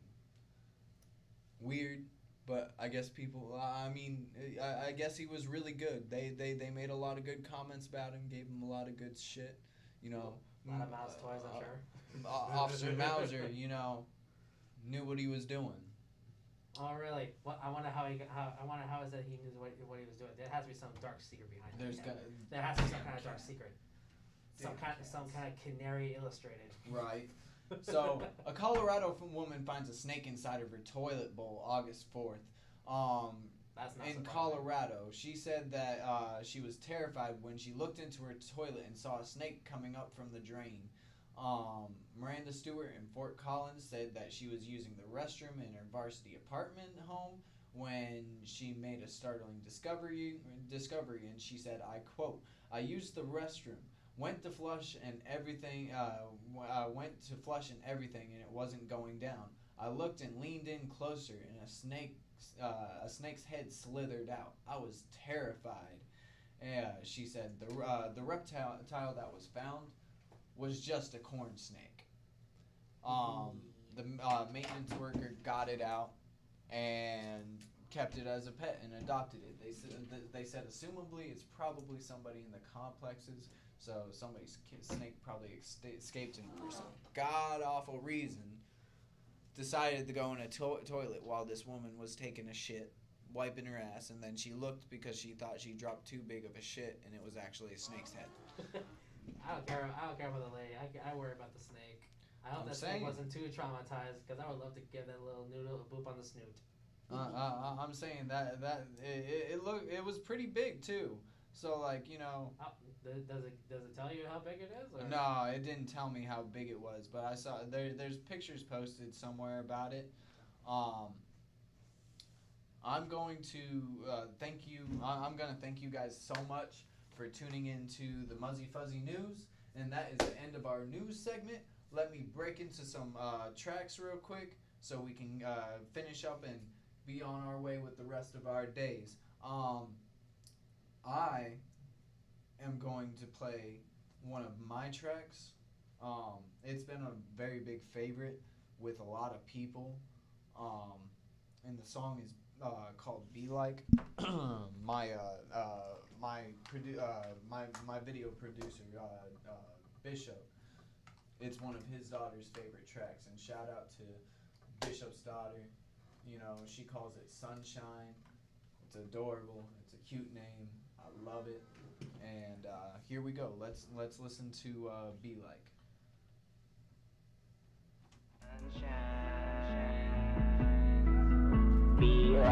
Weird, but I guess people. I guess he was really good. They made a lot of good comments about him, gave him a lot of good shit. You know, a lot of mouse toys, I'm sure. Officer Mauser, knew what he was doing. Oh really? I wonder how is that he knew what he was doing. There has to be some dark secret behind it. There has to be some kind of dark secret. Some kind of canary illustrated. Right. So a Colorado woman finds a snake inside of her toilet bowl August 4th. That's not in surprising. Colorado. She said that she was terrified when she looked into her toilet and saw a snake coming up from the drain. Miranda Stewart in Fort Collins said that she was using the restroom in her varsity apartment home when she made a startling discovery, and she said, I quote, "I used the restroom, went to flush and everything, and it wasn't going down. I looked and leaned in closer, and a snake's head slithered out. I was terrified." She said the reptile that was found was just a corn snake. The maintenance worker got it out and kept it as a pet and adopted it. They said assumably it's probably somebody in the complexes. So somebody's snake probably escaped and for some god-awful reason decided to go in a toilet while this woman was taking a shit, wiping her ass, and then she looked because she thought she dropped too big of a shit, and it was actually a snake's head. I don't care about the lady. I worry about the snake. I hope that snake wasn't too traumatized, because I would love to give that little noodle a boop on the snoot. I'm saying that it was pretty big too. So like Does it tell you how big it is? Or? No, it didn't tell me how big it was, but I saw there's pictures posted somewhere about it. I'm going to thank you. I'm going to thank you guys so much for tuning into the Muzzy Fuzzy News, and that is the end of our news segment. Let me break into some tracks real quick so we can finish up and be on our way with the rest of our days. I am going to play one of my tracks. It's been a very big favorite with a lot of people, and the song is called "Be Like." My video producer Bishop. It's one of his daughter's favorite tracks, and shout out to Bishop's daughter. She calls it Sunshine. It's adorable. It's a cute name. I love it. And here we go. Let's listen to "Be Like." Sunshine, be like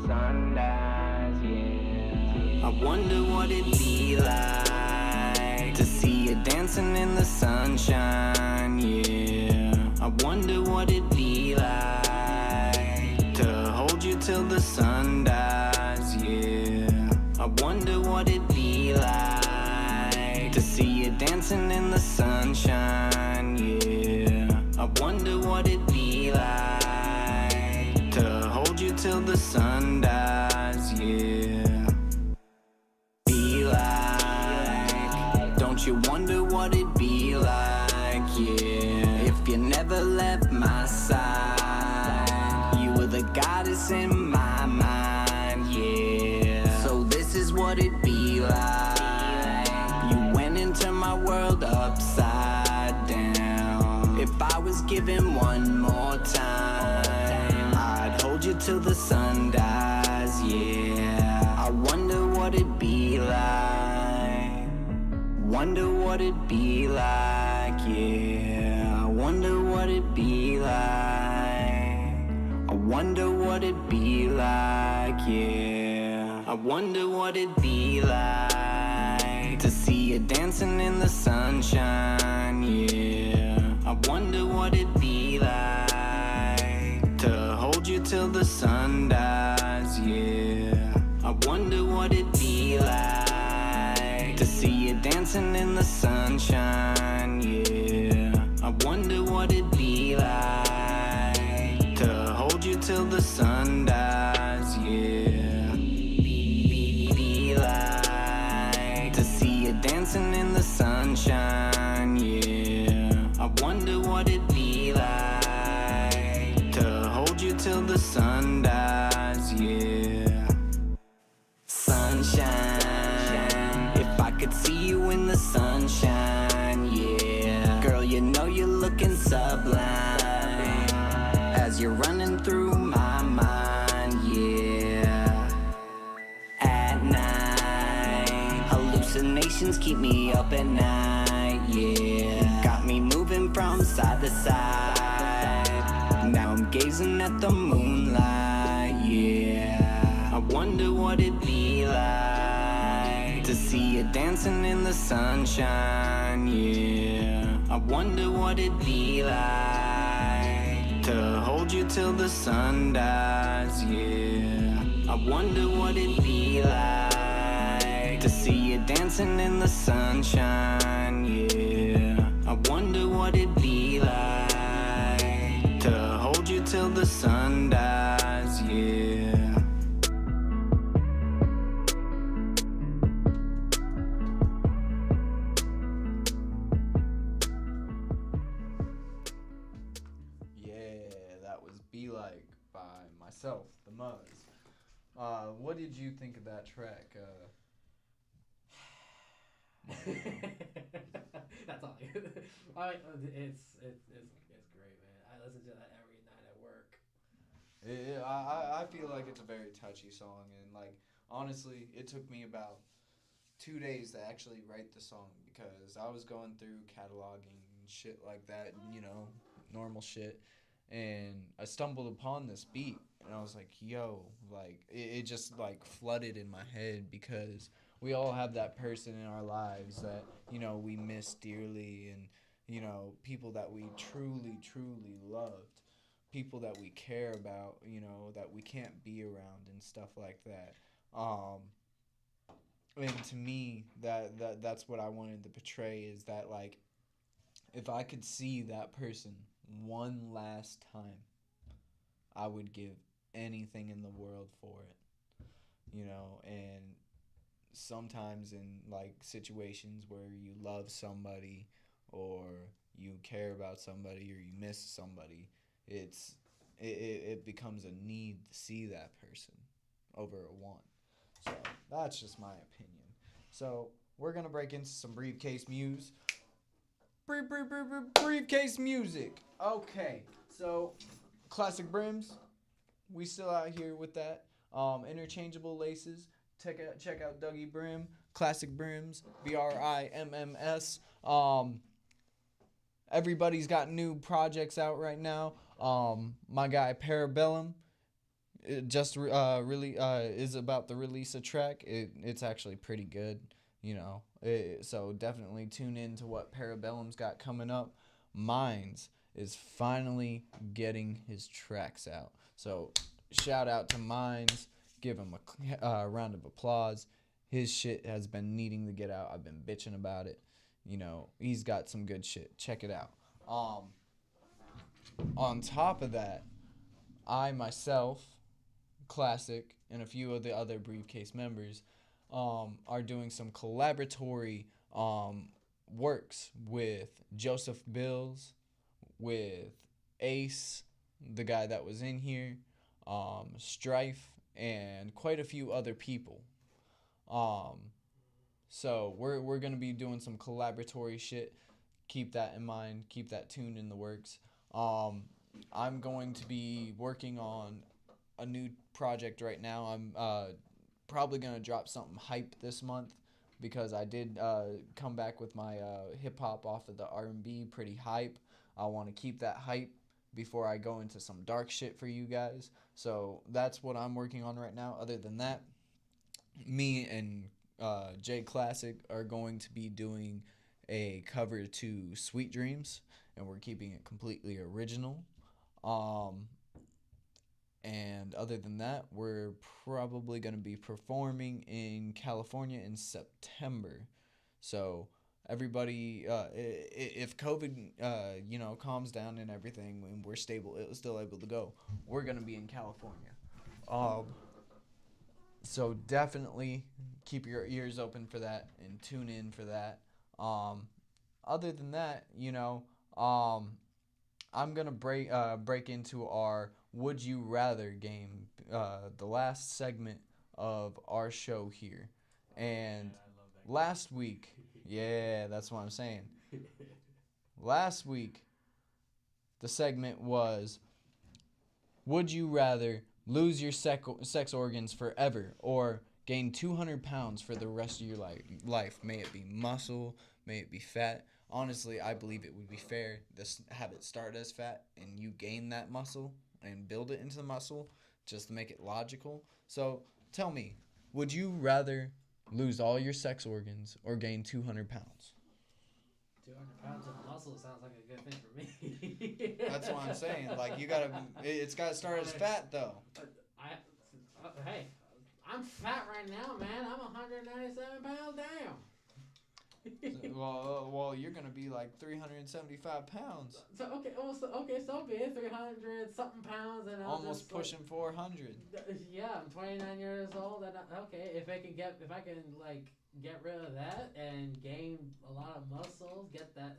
sunrise, yeah. I wonder what it'd be like to see you dancing in the sunshine, yeah. I wonder what it'd be like to hold you till the sun dies, yeah. I wonder what it'd be like to see you dancing in the sunshine, yeah. I wonder what it'd be like to hold you till the sun dies, yeah. Be like, don't you wonder what it'd be like, yeah. If you never left my side, you were the goddess in my mind, yeah. So this is what it'd be like. You went into my world upside down. If I was given one more time, I'd hold you till the sun dies, yeah. I wonder what it'd be like what it'd be like, yeah. I wonder what it'd be like. I wonder what it'd be like, yeah. I wonder what it'd be like to see you dancing in the sunshine, yeah. I wonder what it'd be like to hold you till the sun dies, yeah. I wonder what it'd be like to see you dancing in the sunshine, yeah. I wonder what it'd be like to hold you till the sun dies, yeah. Be like to see you dancing in the sunshine, yeah. I wonder what it'd be like to hold you till the sun dies, yeah. Sunshine, if I could see you in the sunshine, yeah. Girl, you know you're looking sublime as you're running through my mind, yeah. At night, hallucinations keep me up at night, yeah. Got me moving from side to side. Now I'm gazing at the moonlight, yeah. I wonder what it'd be like to see you dancing in the sunshine, yeah. I wonder what it'd be like to hold you till the sun dies, yeah. I wonder what it'd be like to see you dancing in the sunshine, yeah. I wonder what it'd be like to hold you till the sun dies, yeah. Be Like by myself, the Muzz. What did you think of that track? That's all. It's great, man. I listen to that every night at work. I feel like it's a very touchy song, and like honestly, it took me about 2 days to actually write the song because I was going through cataloging and shit like that, you know, normal shit. And I stumbled upon this beat, and I was like, yo, like, it just, like, flooded in my head because we all have that person in our lives that, you know, we miss dearly and, you know, people that we truly, truly loved, people that we care about, you know, that we can't be around and stuff like that. And to me, that's what I wanted to portray is that, like, if I could see that person one last time, I would give anything in the world for it, you know. And sometimes in like situations where you love somebody or you care about somebody or you miss somebody, it becomes a need to see that person over a want. So that's just my opinion. So we're gonna break into some briefcase muse. Briefcase music. Okay, so classic brims. We still out here with that. Interchangeable laces. Check out Dougie Brim. Classic brims. BRIMMS. Everybody's got new projects out right now. My guy Parabellum just really is about to release a track. It's actually pretty good, you know. So definitely tune in to what Parabellum's got coming up. Mines is finally getting his tracks out. So shout out to Mines. Give him a round of applause. His shit has been needing to get out. I've been bitching about it. You know, he's got some good shit. Check it out. On top of that, I myself, Classic, and a few of the other Briefcase members are doing some collaboratory works with Joseph Bills, with Ace, the guy that was in here, Strife, and quite a few other people. So we're gonna be doing some collaboratory shit. Keep that in mind. Keep that tuned in the works. I'm going to be working on a new project right now. I'm probably gonna drop something hype this month, because I did come back with my hip hop off of the R&B pretty hype. I want to keep that hype before I go into some dark shit for you guys. So that's what I'm working on right now. Other than that, me and J Classic are going to be doing a cover to Sweet Dreams, and we're keeping it completely original. And other than that, we're probably going to be performing in California in September. So everybody, if COVID, calms down and everything, and we're still able to go, we're going to be in California. So definitely keep your ears open for that and tune in for that. Other than that, I'm going to break into our Would You Rather game, the last segment of our show here. And last week, that's what I'm saying. Last week, the segment was, would you rather lose your sex organs forever or gain 200 pounds for the rest of your life? May it be muscle, may it be fat. Honestly, I believe it would be fair to have it start as fat and you gain that muscle and build it into the muscle just to make it logical. So tell me, would you rather lose all your sex organs or gain 200 pounds? 200 pounds of muscle sounds like a good thing for me. That's what I'm saying. Like, it's got to start as fat, though. Hey, I'm fat right now, man. I'm 197 pounds down. Well, you're gonna be like 375 pounds. So so be it. 300 something pounds, and almost pushing 400. Yeah, I'm 29 years old, and if I can get rid of that and gain a lot of muscles, get that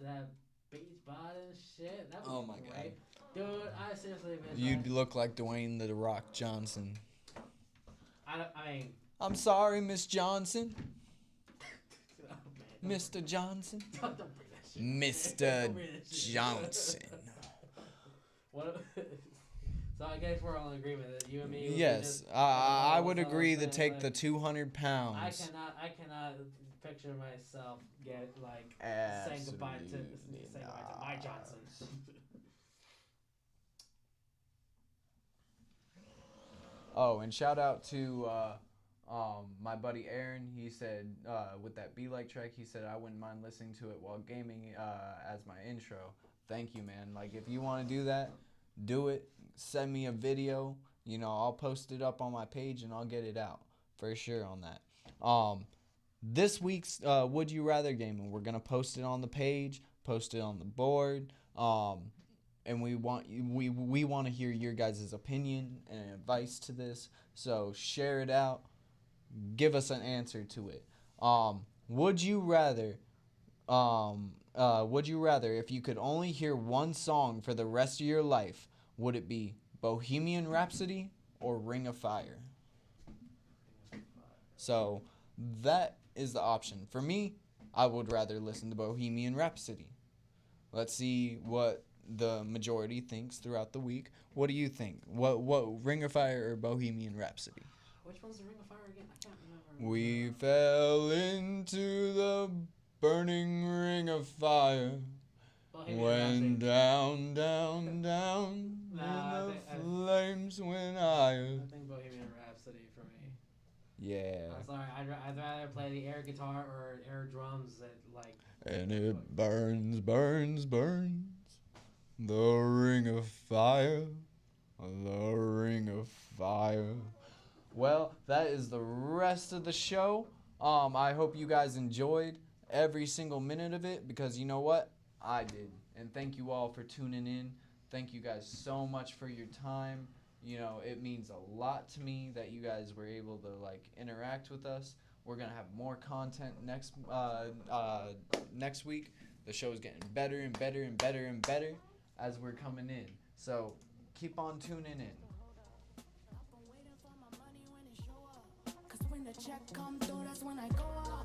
beach body and shit. That would be great. God, dude, I seriously. You'd look like Dwayne the Rock Johnson. I mean. I'm sorry, Miss Johnson. Mr. Johnson. Don't bring that shit. Mr. Johnson. So I guess we're all in agreement that you and me. Yes, I would agree to take the 200 pounds. I cannot picture myself saying goodbye to my Johnson. Oh, and shout out to my buddy Aaron. He said with that Be Like track, he said I wouldn't mind listening to it while gaming as my intro. Thank you, man. Like, if you want to do that, do it. Send me a video. I'll post it up on my page and I'll get it out for sure on that. This week's Would You Rather game, and we're gonna post it on the page, post it on the board. And we want to hear your guys' opinion and advice to this. So share it out. Give us an answer to it. Would you rather if you could only hear one song for the rest of your life, would it be Bohemian Rhapsody or Ring of Fire? So that is the option. For me, I would rather listen to Bohemian Rhapsody. Let's see what the majority thinks throughout the week. What do you think? What Ring of Fire or Bohemian Rhapsody? Which one's the Ring of Fire again? I can't remember. We fell into the burning ring of fire. Went down, down, down, and the flames went higher. I think Bohemian Rhapsody for me. Yeah. I'm sorry, I'd rather play the air guitar or air drums that And it burns, burns, burns. The ring of fire. The ring of fire. Well, that is the rest of the show. I hope you guys enjoyed every single minute of it, because you know what? I did. And thank you all for tuning in. Thank you guys so much for your time. It means a lot to me that you guys were able to interact with us. We're gonna have more content next week. The show is getting better and better and better and better as we're coming in. So keep on tuning in. Cause when the check come through, that's when I go up.